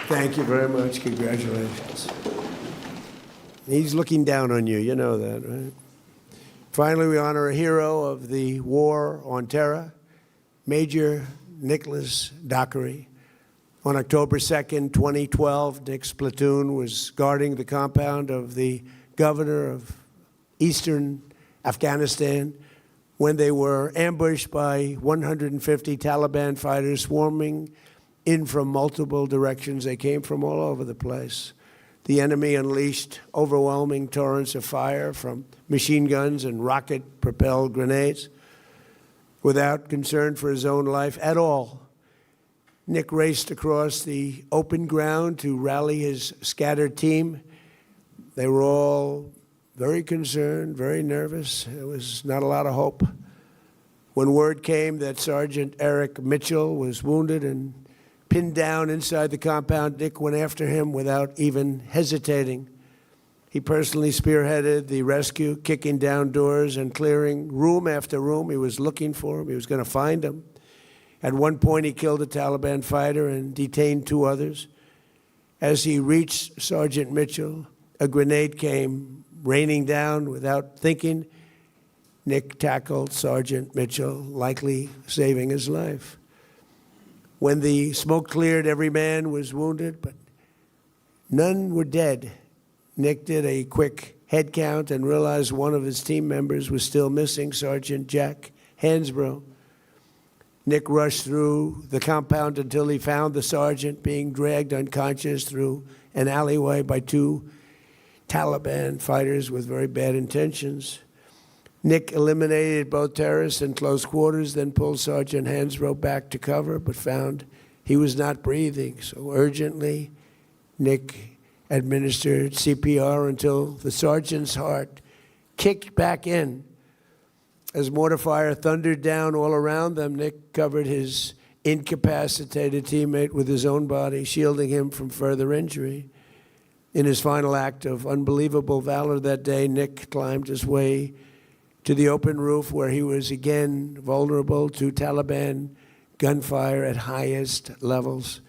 Thank you very much. Congratulations. He's looking down on you. You know that, right? Finally, we honor a hero of the War on Terror, Major Nicholas Dockery. On October 2nd, 2012, Nick's platoon was guarding the compound of the governor of eastern Afghanistan when they were ambushed by 150 Taliban fighters swarming in from multiple directions. They came from all over the place. The enemy unleashed overwhelming torrents of fire from machine guns and rocket-propelled grenades. Without concern for his own life at all, Nick raced across the open ground to rally his scattered team. They were all very concerned, very nervous. There was not a lot of hope. When word came that Sergeant Eric Mitchell was wounded and pinned down inside the compound, Nick went after him without even hesitating. He personally spearheaded the rescue, kicking down doors and clearing room after room. He was looking for him. He was going to find him. At one point, he killed a Taliban fighter and detained 2 others. As he reached Sergeant Mitchell, a grenade came raining down. Without thinking, Nick tackled Sergeant Mitchell, likely saving his life. When the smoke cleared, every man was wounded, but none were dead. Nick did a quick head count and realized one of his team members was still missing, Sergeant Jack Hansbrough. Nick rushed through the compound until he found the sergeant being dragged unconscious through an alleyway by 2 Taliban fighters with very bad intentions. Nick eliminated both terrorists in close quarters, then pulled Sergeant Hansbrough back to cover, but found he was not breathing. So urgently, Nick administered CPR until the sergeant's heart kicked back in. As mortar fire thundered down all around them, Nick covered his incapacitated teammate with his own body, shielding him from further injury. In his final act of unbelievable valor that day, Nick climbed his way to the open roof where he was again vulnerable to Taliban gunfire at highest levels.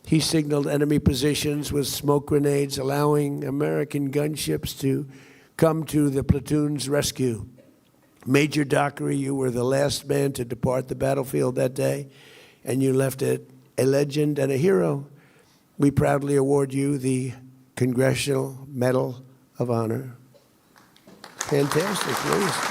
He signaled enemy positions with smoke grenades, allowing American gunships to come to the platoon's rescue. Major Dockery, you were the last man to depart the battlefield that day, and you left it a legend and a hero. We proudly award you the Congressional Medal of Honor. Fantastic, please.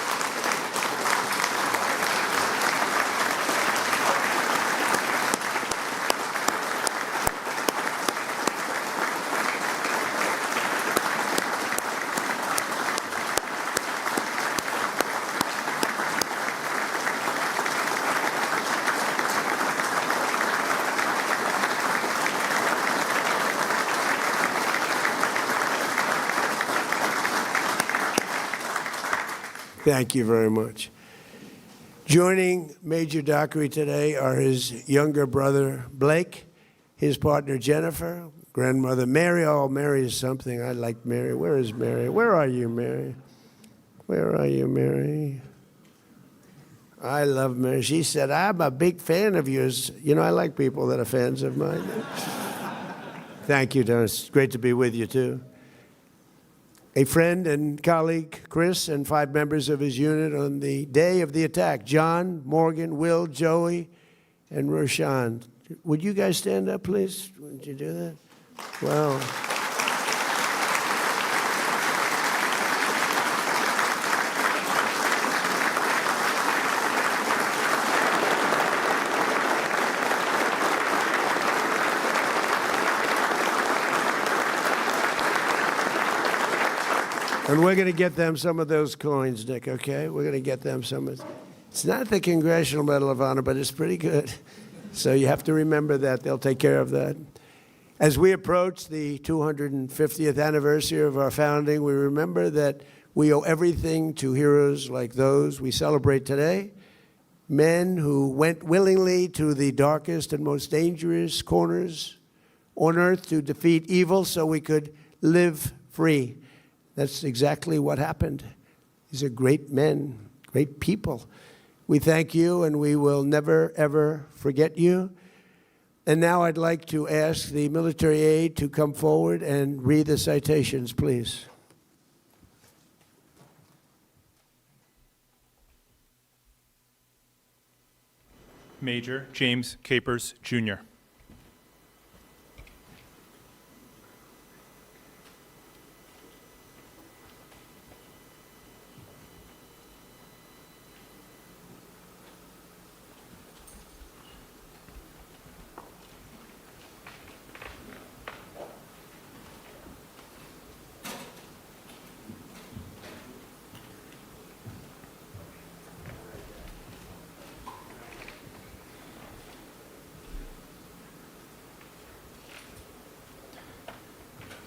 Thank you very much. Joining Major Dockery today are his younger brother, Blake, his partner, Jennifer, grandmother, Mary. Oh, Mary is something. I like Mary. Where is Mary? Where are you, Mary? Where are you, Mary? I love Mary. She said, I'm a big fan of yours. You know, I like people that are fans of mine. Thank you, Dennis. It's great to be with you, too. A friend and colleague, Chris, and 5 members of his unit on the day of the attack, John, Morgan, Will, Joey, and Roshan. Would you guys stand up, please? Would you do that? Wow. And we're going to get them some of those coins, Nick, okay? We're going to get them some of. It's not the Congressional Medal of Honor, but it's pretty good. So you have to remember that. They'll take care of that. As we approach the 250th anniversary of our founding, we remember that we owe everything to heroes like those we celebrate today, men who went willingly to the darkest and most dangerous corners on earth to defeat evil so we could live free. That's exactly what happened. These are great men, great people. We thank you, and we will never, ever forget you. And now I'd like to ask the military aide to come forward and read the citations, please. Major James Capers, Jr.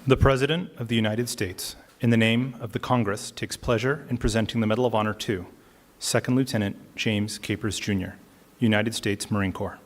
The President of the United States, in the name of the Congress, takes pleasure in presenting the Medal of Honor to Second Lieutenant James Capers, Jr., United States Marine Corps.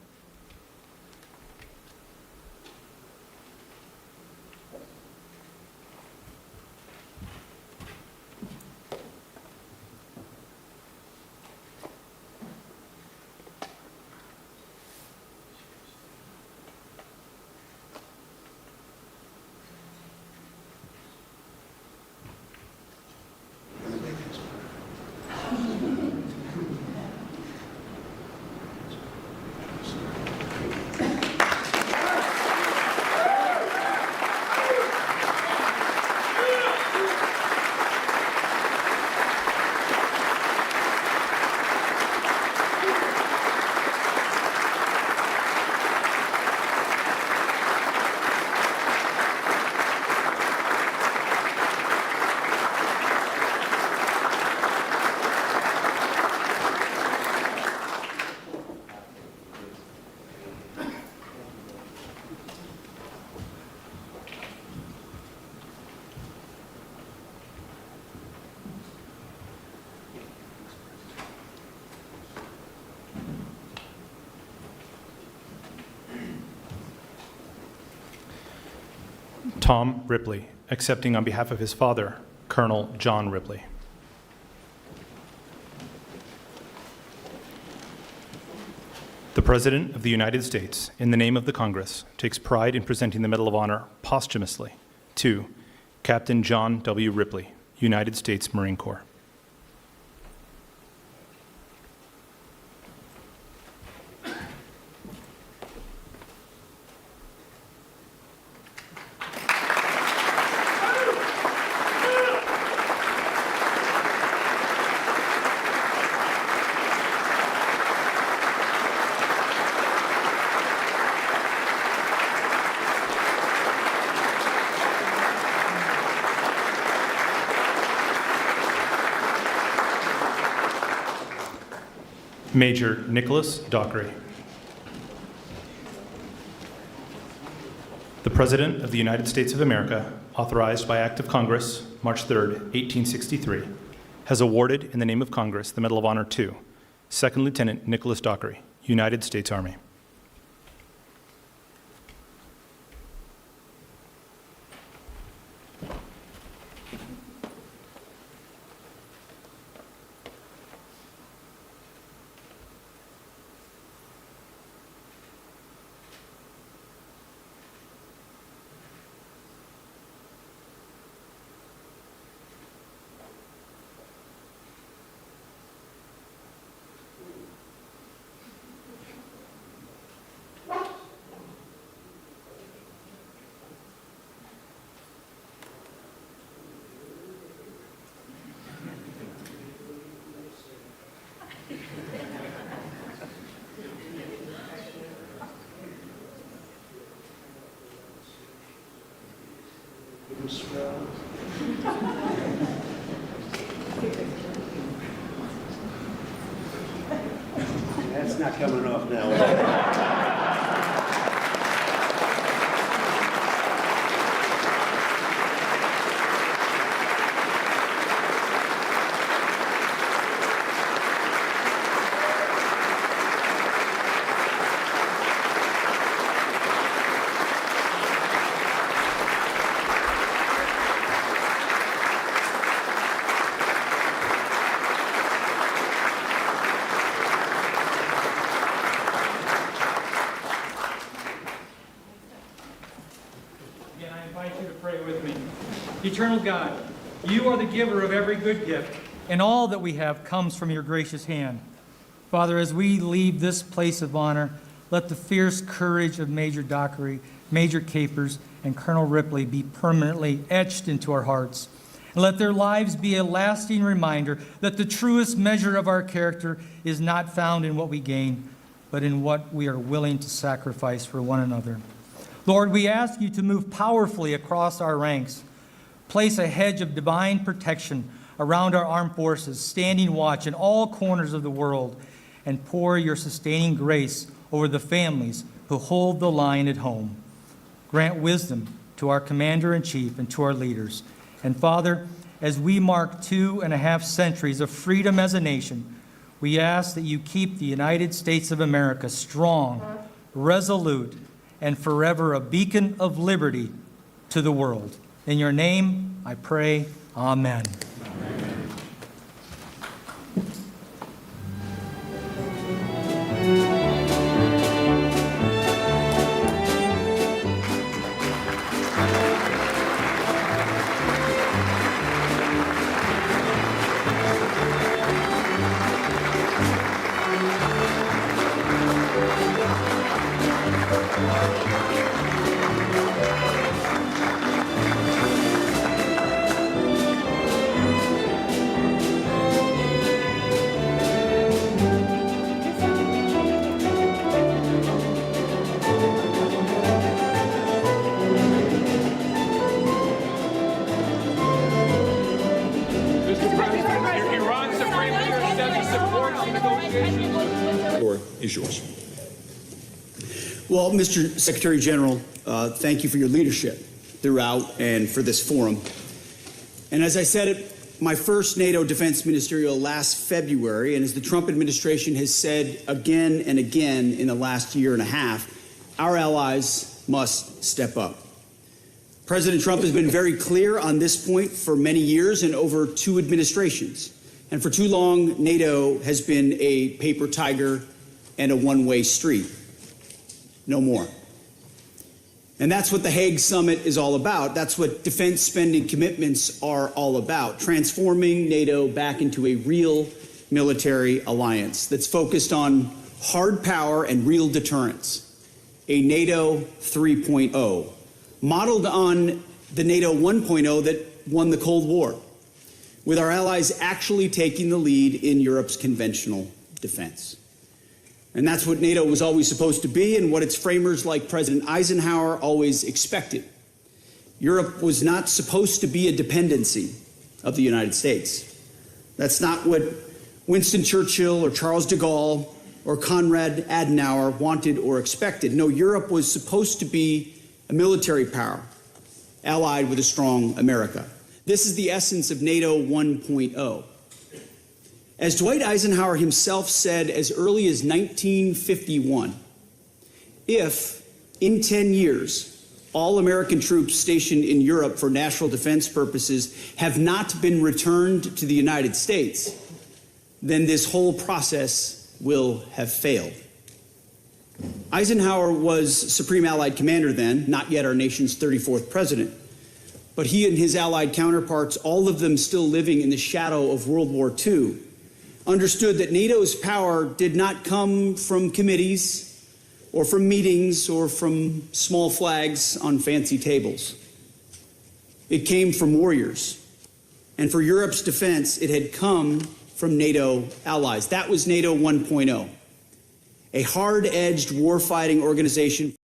Tom Ripley, accepting on behalf of his father, Colonel John Ripley. The President of the United States, in the name of the Congress, takes pride in presenting the Medal of Honor posthumously to Captain John W. Ripley, United States Marine Corps. Major Nicholas Dockery. The President of the United States of America, authorized by Act of Congress, March 3, 1863, has awarded in the name of Congress the Medal of Honor to Second Lieutenant Nicholas Dockery, United States Army. That's not coming off now. Eternal God, you are the giver of every good gift, and all that we have comes from your gracious hand. Father, as we leave this place of honor, let the fierce courage of Major Dockery, Major Capers, and Colonel Ripley be permanently etched into our hearts. And let their lives be a lasting reminder that the truest measure of our character is not found in what we gain, but in what we are willing to sacrifice for one another. Lord, we ask you to move powerfully across our ranks. Place a hedge of divine protection around our armed forces, standing watch in all corners of the world, and pour your sustaining grace over the families who hold the line at home. Grant wisdom to our Commander-in-Chief and to our leaders. And Father, as we mark 2.5 centuries of freedom as a nation, we ask that you keep the United States of America strong, resolute, and forever a beacon of liberty to the world. In your name, I pray, amen. Is yours. Well, Mr. Secretary General, thank you for your leadership throughout and for this forum. And as I said at my first NATO Defense Ministerial last February, and as the Trump administration has said again and again in the last year and a half, our allies must step up. President Trump has been very clear on this point for many years and over 2 administrations. And for too long, NATO has been a paper tiger and a one-way street. No more. And that's what the Hague Summit is all about. That's what defense spending commitments are all about, transforming NATO back into a real military alliance that's focused on hard power and real deterrence, a NATO 3.0, modeled on the NATO 1.0 that won the Cold War, with our allies actually taking the lead in Europe's conventional defense. And that's what NATO was always supposed to be and what its framers like President Eisenhower always expected. Europe was not supposed to be a dependency of the United States. That's not what Winston Churchill or Charles de Gaulle or Konrad Adenauer wanted or expected. No, Europe was supposed to be a military power allied with a strong America. This is the essence of NATO 1.0. As Dwight Eisenhower himself said as early as 1951, if in 10 years all American troops stationed in Europe for national defense purposes have not been returned to the United States, then this whole process will have failed. Eisenhower was Supreme Allied Commander then, not yet our nation's 34th president. But he and his Allied counterparts, all of them still living in the shadow of World War II, understood that NATO's power did not come from committees or from meetings or from small flags on fancy tables. It came from warriors. And for Europe's defense, it had come from NATO allies. That was NATO 1.0. A hard-edged warfighting organization.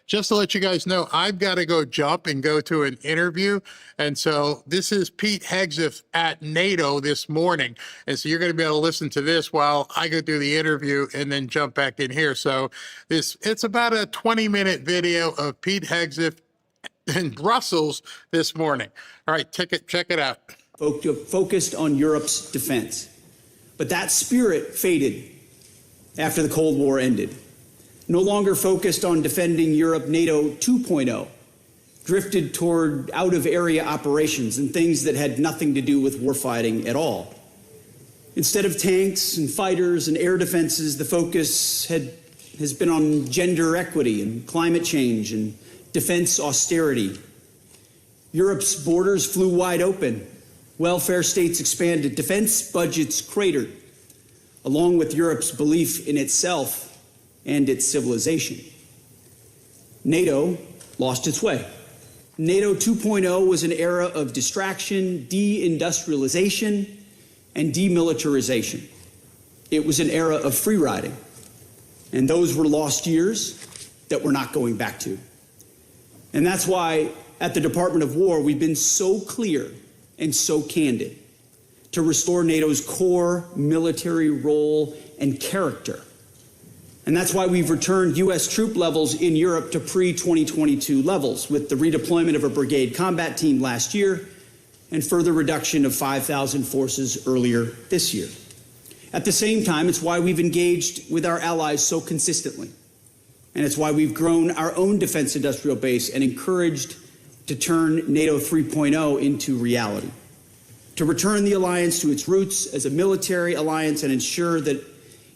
Just to let you guys know, I've got to go jump and go to an interview. And so this is Pete Hegseth at NATO this morning. And so you're going to be able to listen to this while I go through the interview and then jump back in here. So it's about a 20-minute video of Pete Hegseth in Brussels this morning. All right, check it out. Focused on Europe's defense. But that spirit faded after the Cold War ended. No longer focused on defending Europe, NATO 2.0 drifted toward out-of-area operations and things that had nothing to do with warfighting at all. Instead of tanks and fighters and air defenses, the focus has been on gender equity and climate change and defense austerity. Europe's borders flew wide open. Welfare states expanded. Defense budgets cratered, along with Europe's belief in itself and its civilization. NATO lost its way. NATO 2.0 was an era of distraction, deindustrialization, and demilitarization. It was an era of free riding, and those were lost years that we're not going back to. And that's why at the Department of War, we've been so clear and so candid to restore NATO's core military role and character. And that's why we've returned U.S. troop levels in Europe to pre-2022 levels, with the redeployment of a brigade combat team last year and further reduction of 5,000 forces earlier this year. At the same time, it's why we've engaged with our allies so consistently. And it's why we've grown our own defense industrial base and encouraged to turn NATO 3.0 into reality, to return the alliance to its roots as a military alliance and ensure that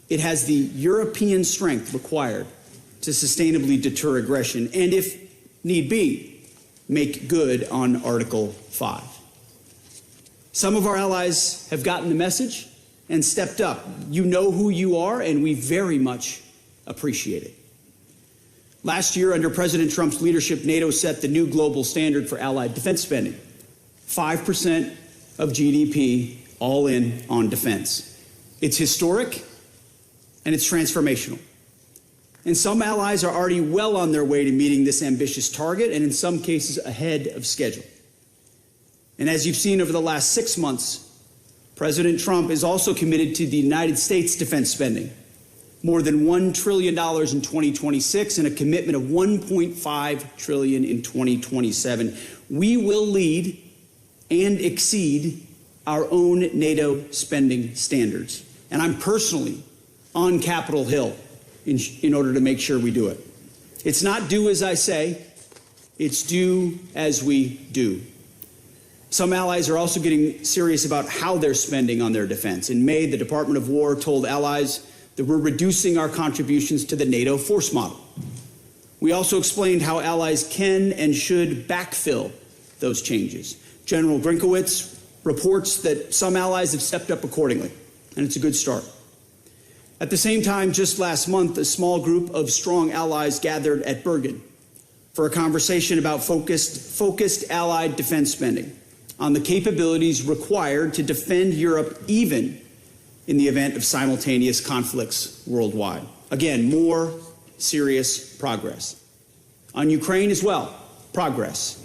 it has the European strength required to sustainably deter aggression and, if need be, make good on Article 5. Some of our allies have gotten the message and stepped up. You know who you are, and we very much appreciate it. Last year, under President Trump's leadership, NATO set the new global standard for allied defense spending, 5% of GDP all in on defense. It's historic and it's transformational. And some allies are already well on their way to meeting this ambitious target, and in some cases ahead of schedule. And as you've seen over the last 6 months, President Trump is also committed to the United States defense spending, more than $1 trillion in 2026 and a commitment of $1.5 trillion in 2027. We will lead and exceed our own NATO spending standards. And I'm personally on Capitol Hill in order to make sure we do it. It's not do as I say, it's do as we do. Some allies are also getting serious about how they're spending on their defense. In May, the Department of War told allies that we're reducing our contributions to the NATO force model. We also explained how allies can and should backfill those changes. General Grinkowitz reports that some allies have stepped up accordingly, and it's a good start. At the same time, just last month, a small group of strong allies gathered at Bergen for a conversation about focused allied defense spending on the capabilities required to defend Europe even in the event of simultaneous conflicts worldwide. Again, more serious progress. On Ukraine as well, progress.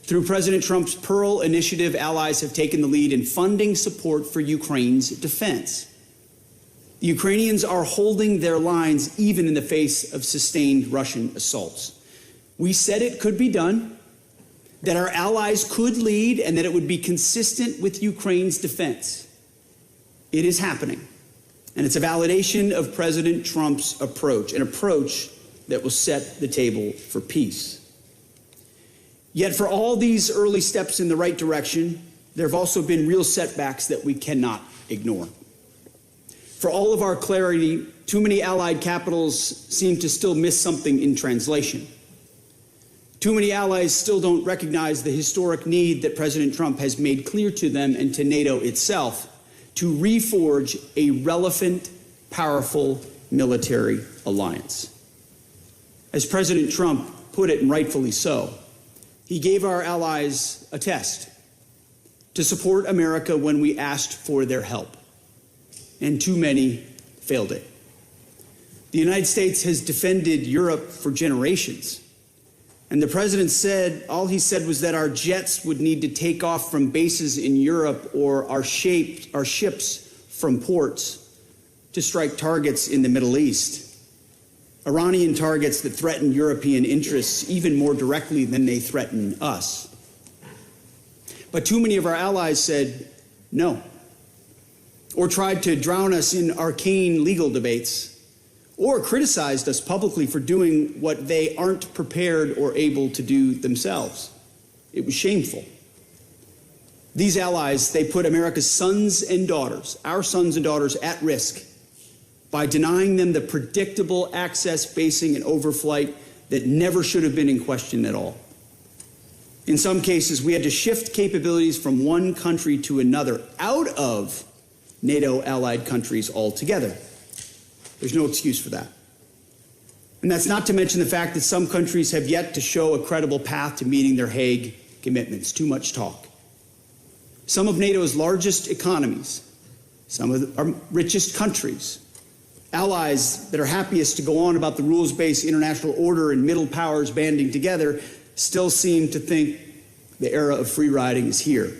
Through President Trump's Pearl Initiative, allies have taken the lead in funding support for Ukraine's defense. The Ukrainians are holding their lines even in the face of sustained Russian assaults. We said it could be done, that our allies could lead, and that it would be consistent with Ukraine's defense. It is happening, and it's a validation of President Trump's approach, an approach that will set the table for peace. Yet for all these early steps in the right direction, there have also been real setbacks that we cannot ignore. For all of our clarity, too many allied capitals seem to still miss something in translation. Too many allies still don't recognize the historic need that President Trump has made clear to them and to NATO itself to reforge a relevant, powerful military alliance. As President Trump put it, and rightfully so, he gave our allies a test to support America when we asked for their help, and too many failed it. The United States has defended Europe for generations. And the president said, all he said was that our jets would need to take off from bases in Europe or our ships from ports to strike targets in the Middle East. Iranian targets that threaten European interests even more directly than they threaten us. But too many of our allies said no, or tried to drown us in arcane legal debates, or criticized us publicly for doing what they aren't prepared or able to do themselves. It was shameful. These allies, they put America's sons and daughters, our sons and daughters, at risk by denying them the predictable access, basing, and overflight that never should have been in question at all. In some cases, we had to shift capabilities from one country to another out of NATO allied countries altogether. There's no excuse for that. And that's not to mention the fact that some countries have yet to show a credible path to meeting their Hague commitments. Too much talk. Some of NATO's largest economies, some of our richest countries, allies that are happiest to go on about the rules-based international order and middle powers banding together still seem to think the era of free riding is here.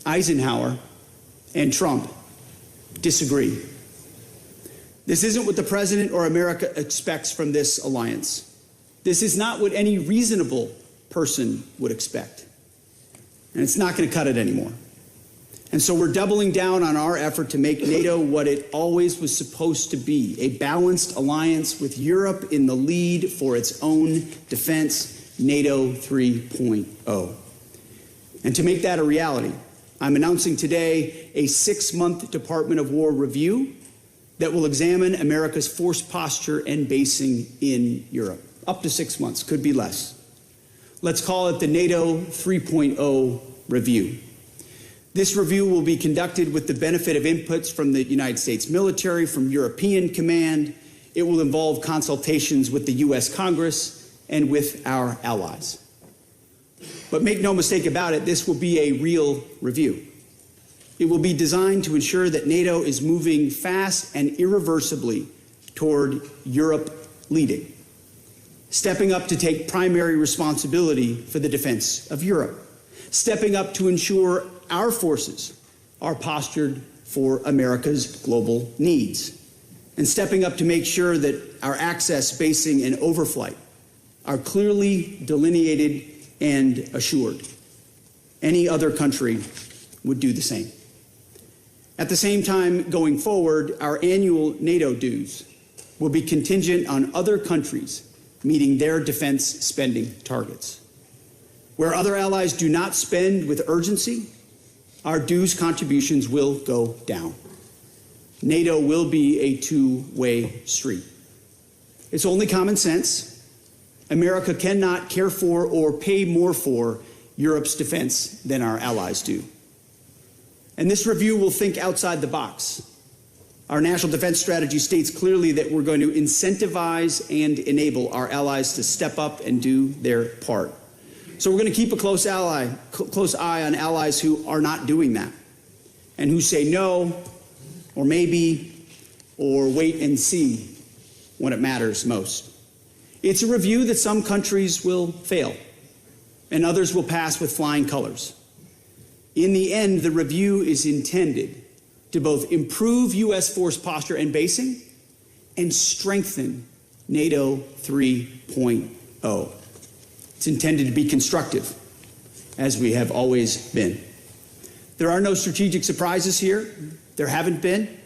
Eisenhower and Trump disagree. This isn't what the president or America expects from this alliance. This is not what any reasonable person would expect. And it's not going to cut it anymore. And so we're doubling down on our effort to make NATO what it always was supposed to be, a balanced alliance with Europe in the lead for its own defense, NATO 3.0. And to make that a reality, I'm announcing today a 6-month Department of War review that will examine America's force posture and basing in Europe. Up to 6 months, could be less. Let's call it the NATO 3.0 review. This review will be conducted with the benefit of inputs from the United States military, from European Command. It will involve consultations with the U.S. Congress and with our allies. But make no mistake about it, this will be a real review. It will be designed to ensure that NATO is moving fast and irreversibly toward Europe leading, stepping up to take primary responsibility for the defense of Europe, stepping up to ensure our forces are postured for America's global needs, and stepping up to make sure that our access, basing, and overflight are clearly delineated and assured. Any other country would do the same. At the same time, going forward, our annual NATO dues will be contingent on other countries meeting their defense spending targets. Where other allies do not spend with urgency, our dues contributions will go down. NATO will be a two-way street. It's only common sense. America cannot care for or pay more for Europe's defense than our allies do. And this review will think outside the box. Our national defense strategy states clearly that we're going to incentivize and enable our allies to step up and do their part. So we're going to keep a close eye on allies who are not doing that and who say no, or maybe, or wait and see when it matters most. It's a review that some countries will fail and others will pass with flying colors. In the end, the review is intended to both improve U.S. force posture and basing and strengthen NATO 3.0. It's intended to be constructive, as we have always been. There are no strategic surprises here. There haven't been.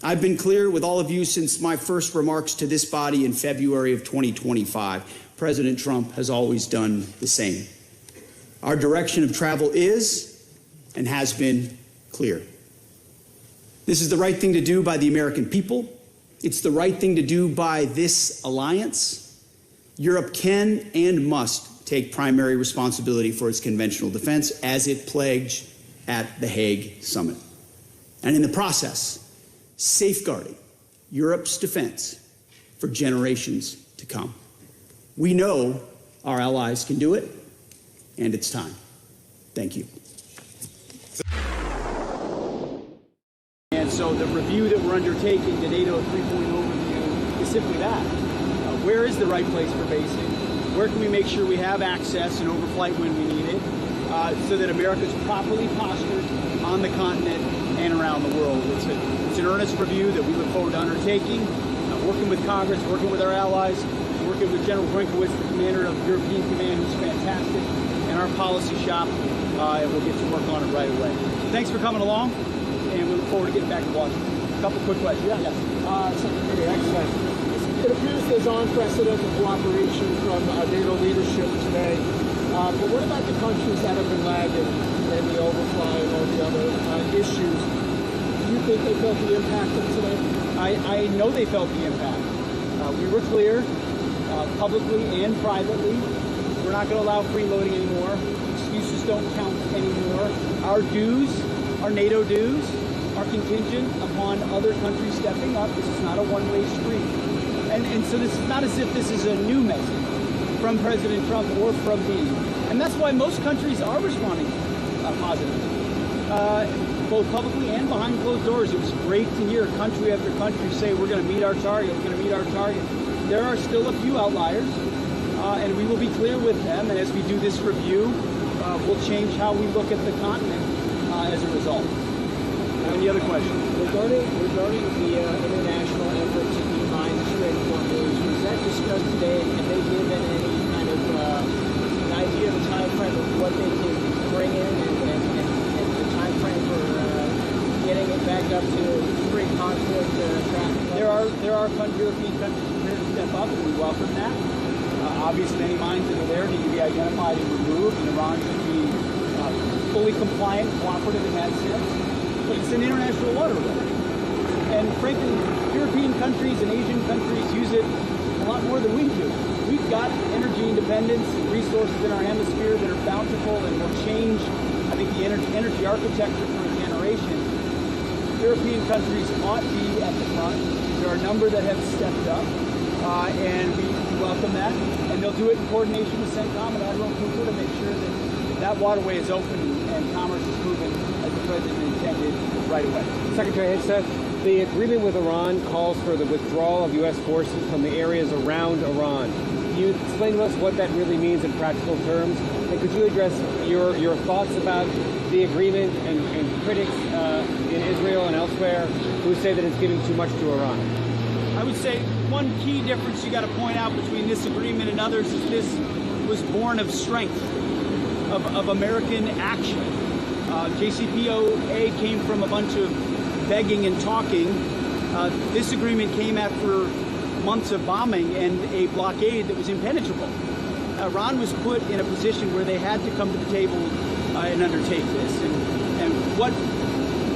I've been clear with all of you since my first remarks to this body in February of 2025. President Trump has always done the same. Our direction of travel is and has been clear. This is the right thing to do by the American people. It's the right thing to do by this alliance. Europe can and must take primary responsibility for its conventional defense as it pledged at the Hague summit. And in the process, safeguarding Europe's defense for generations to come. We know our allies can do it, and it's time. Thank you. And so the review that we're undertaking, the NATO 3.0 review, is simply that. Where is the right place for basing? Where can we make sure we have access and overflight when we need it, so that America is properly postured on the continent and around the world? It's an earnest review that we look forward to undertaking, working with Congress, working with our allies, working with General Brinkowitz, the commander of European Command, who's fantastic, and our policy shop, and we'll get to work on it right away. So thanks for coming along, and we look forward to getting back to Washington. A couple quick questions. Yes. Secretary, excellent. It appears there's unprecedented cooperation from NATO leadership today. But what about the countries that have been lagging in the overfly and all the other issues? Do you think they felt the impact of today? I know they felt the impact. We were clear, publicly and privately. We're not going to allow freeloading anymore. Excuses don't count anymore. Our dues, our NATO dues, are contingent upon other countries stepping up. This is not a one-way street. And so this is not as if this is a new message from President Trump or from me. And that's why most countries are responding positively, both publicly and behind closed doors. It was great to hear country after country say, we're going to meet our target, we're going to meet our target. There are still a few outliers, and we will be clear with them. And as we do this review, we'll change how we look at the continent as a result. Any other questions? Regarding the international effort to demine the Strait of Hormuz, was that discussed today? Have they given any kind of an idea of the time frame of what they can bring in and the time frame for getting it back up to pre-conflict traffic? There are European countries prepared to step up, and we welcome that. Obviously, any mines that are there need to be identified and removed, and Iran should be fully compliant, cooperative in that sense. But it's an international waterway. And frankly, European countries and Asian countries use it a lot more than we do. We've got energy independence and resources in our hemisphere that are bountiful and will change, I think, the energy architecture for a generation. European countries ought to be at the front. There are a number that have stepped up, and we welcome that. And they'll do it in coordination with CENTCOM and Admiral Cooper to make sure that waterway is open and commerce is moving as the President intended right away. Secretary Hegseth, the agreement with Iran calls for the withdrawal of U.S. forces from the areas around Iran. Can you explain to us what that really means in practical terms? And could you address your thoughts about the agreement and critics in Israel and elsewhere who say that it's giving too much to Iran? I would say one key difference you got to point out between this agreement and others is this was born of strength, of American action. JCPOA came from a bunch of begging and talking. This agreement came after months of bombing and a blockade that was impenetrable. Iran was put in a position where they had to come to the table and undertake this. And what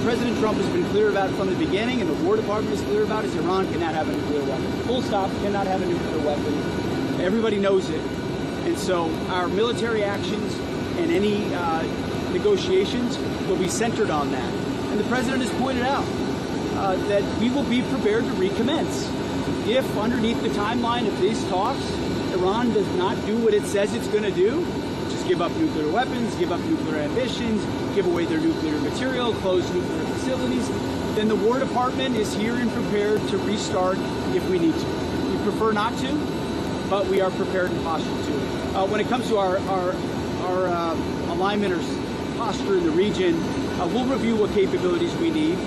President Trump has been clear about from the beginning, and the War Department is clear about, is Iran cannot have a nuclear weapon. Full stop, cannot have a nuclear weapon. Everybody knows it. And so our military actions and any negotiations will be centered on that. And the President has pointed out that we will be prepared to recommence. If underneath the timeline of these talks, Iran does not do what it says it's going to do, just give up nuclear weapons, give up nuclear ambitions, give away their nuclear material, close nuclear facilities, then the War Department is here and prepared to restart if we need to. We prefer not to, but we are prepared and postured to. When it comes to our alignment or posture in the region, we'll review what capabilities we need.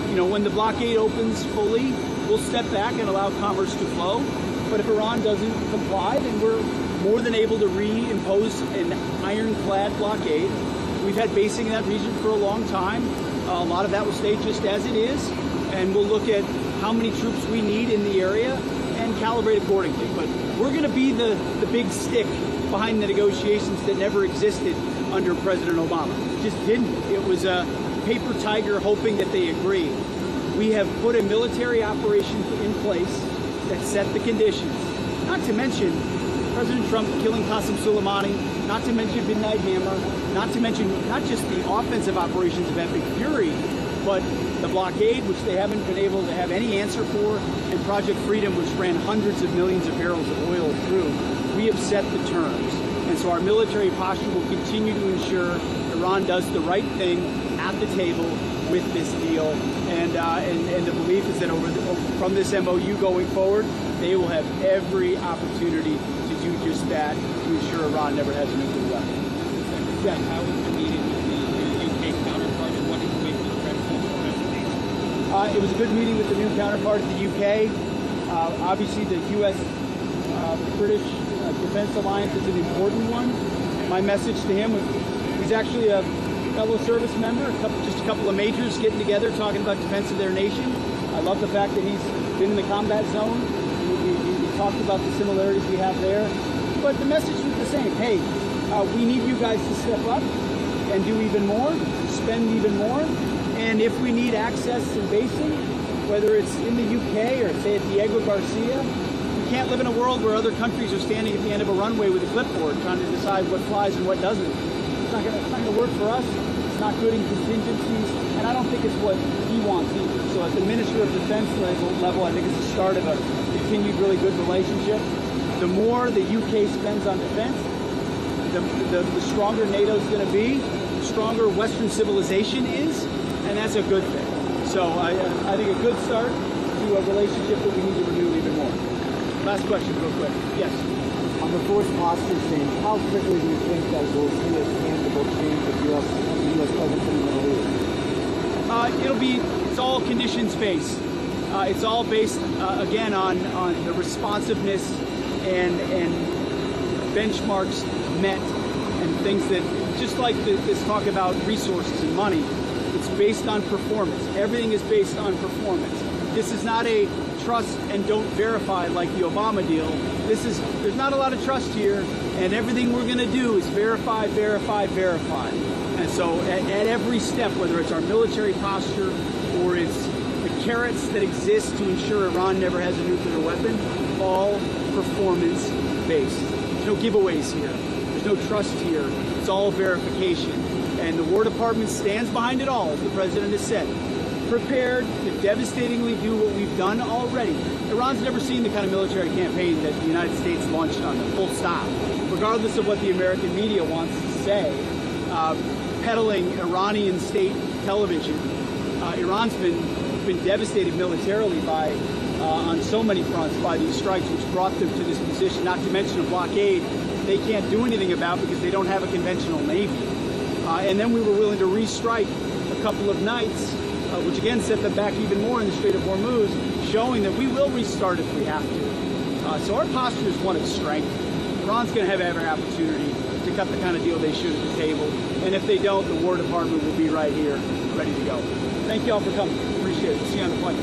You know, when the blockade opens fully, we'll step back and allow commerce to flow. But if Iran doesn't comply, then we're more than able to reimpose an ironclad blockade. We've had basing in that region for a long time. A lot of that will stay just as it is, and we'll look at how many troops we need in the area and calibrate accordingly. But we're going to be the big stick behind the negotiations that never existed under President Obama. It just didn't. It was a paper tiger hoping that they agree. We have put a military operation in place that set the conditions. Not to mention President Trump killing Qasem Soleimani, not to mention Midnight Hammer, not to mention not just the offensive operations of Epic Fury, but the blockade, which they haven't been able to have any answer for, and Project Freedom, which ran hundreds of millions of barrels of oil through. We have set the terms. And so our military posture will continue to ensure Iran does the right thing at the table with this deal. And the belief is that from this MOU going forward, they will have every opportunity to do just that to ensure Iran never has a nuclear weapon. Yeah. How was the meeting with the UK counterpart, and what is the way for the president? It was a good meeting with the new counterpart at the UK. Obviously, the U.S.-British Defense Alliance is an important one. My message to him was he's actually a fellow service member, just a couple of majors getting together talking about defense of their nation. I love the fact that he's been in the combat zone. We talked about the similarities we have there. But the message was the same. Hey, we need you guys to step up and do even more, spend even more. And if we need access and basing, whether it's in the UK or say at Diego Garcia, we can't live in a world where other countries are standing at the end of a runway with a clipboard trying to decide what flies and what doesn't. It's not going to work for us. It's not good in contingencies, and I don't think it's what he wants either. So at the Minister of Defense level, I think it's the start of a continued really good relationship. The more the UK spends on defense, the stronger NATO's going to be, the stronger Western civilization is, and that's a good thing. So I think a good start to a relationship that we need to renew even more. Last question, real quick. Yes. On the force posture change, how quickly do you think that we'll see a tangible change of the U.S. presence in the Middle East? It's all conditions-based. It's all based, again, on the responsiveness and benchmarks met and things that, just like this talk about resources and money, it's based on performance. Everything is based on performance. This is not a trust and don't verify like the Obama deal. There's not a lot of trust here, and everything we're going to do is verify, verify, verify. And so at every step, whether it's our military posture or it's the carrots that exist to ensure Iran never has a nuclear weapon, all performance-based. There's no giveaways here. There's no trust here. It's all verification. And the War Department stands behind it all, as the President has said, prepared to devastatingly do what we've done already. Iran's never seen the kind of military campaign that the United States launched on them, full stop. Regardless of what the American media wants to say, peddling Iranian state television, Iran's been devastated militarily by, on so many fronts, by these strikes, which brought them to this position, not to mention a blockade they can't do anything about because they don't have a conventional navy. And then we were willing to restrike a couple of nights, which again set them back even more in the Strait of Hormuz, showing that we will restart if we have to. So our posture is one of strength. Iran's going to have every opportunity to cut the kind of deal they should at the table. And if they don't, the War Department will be right here, ready to go. Thank you all for coming. Appreciate it. See you on the plane.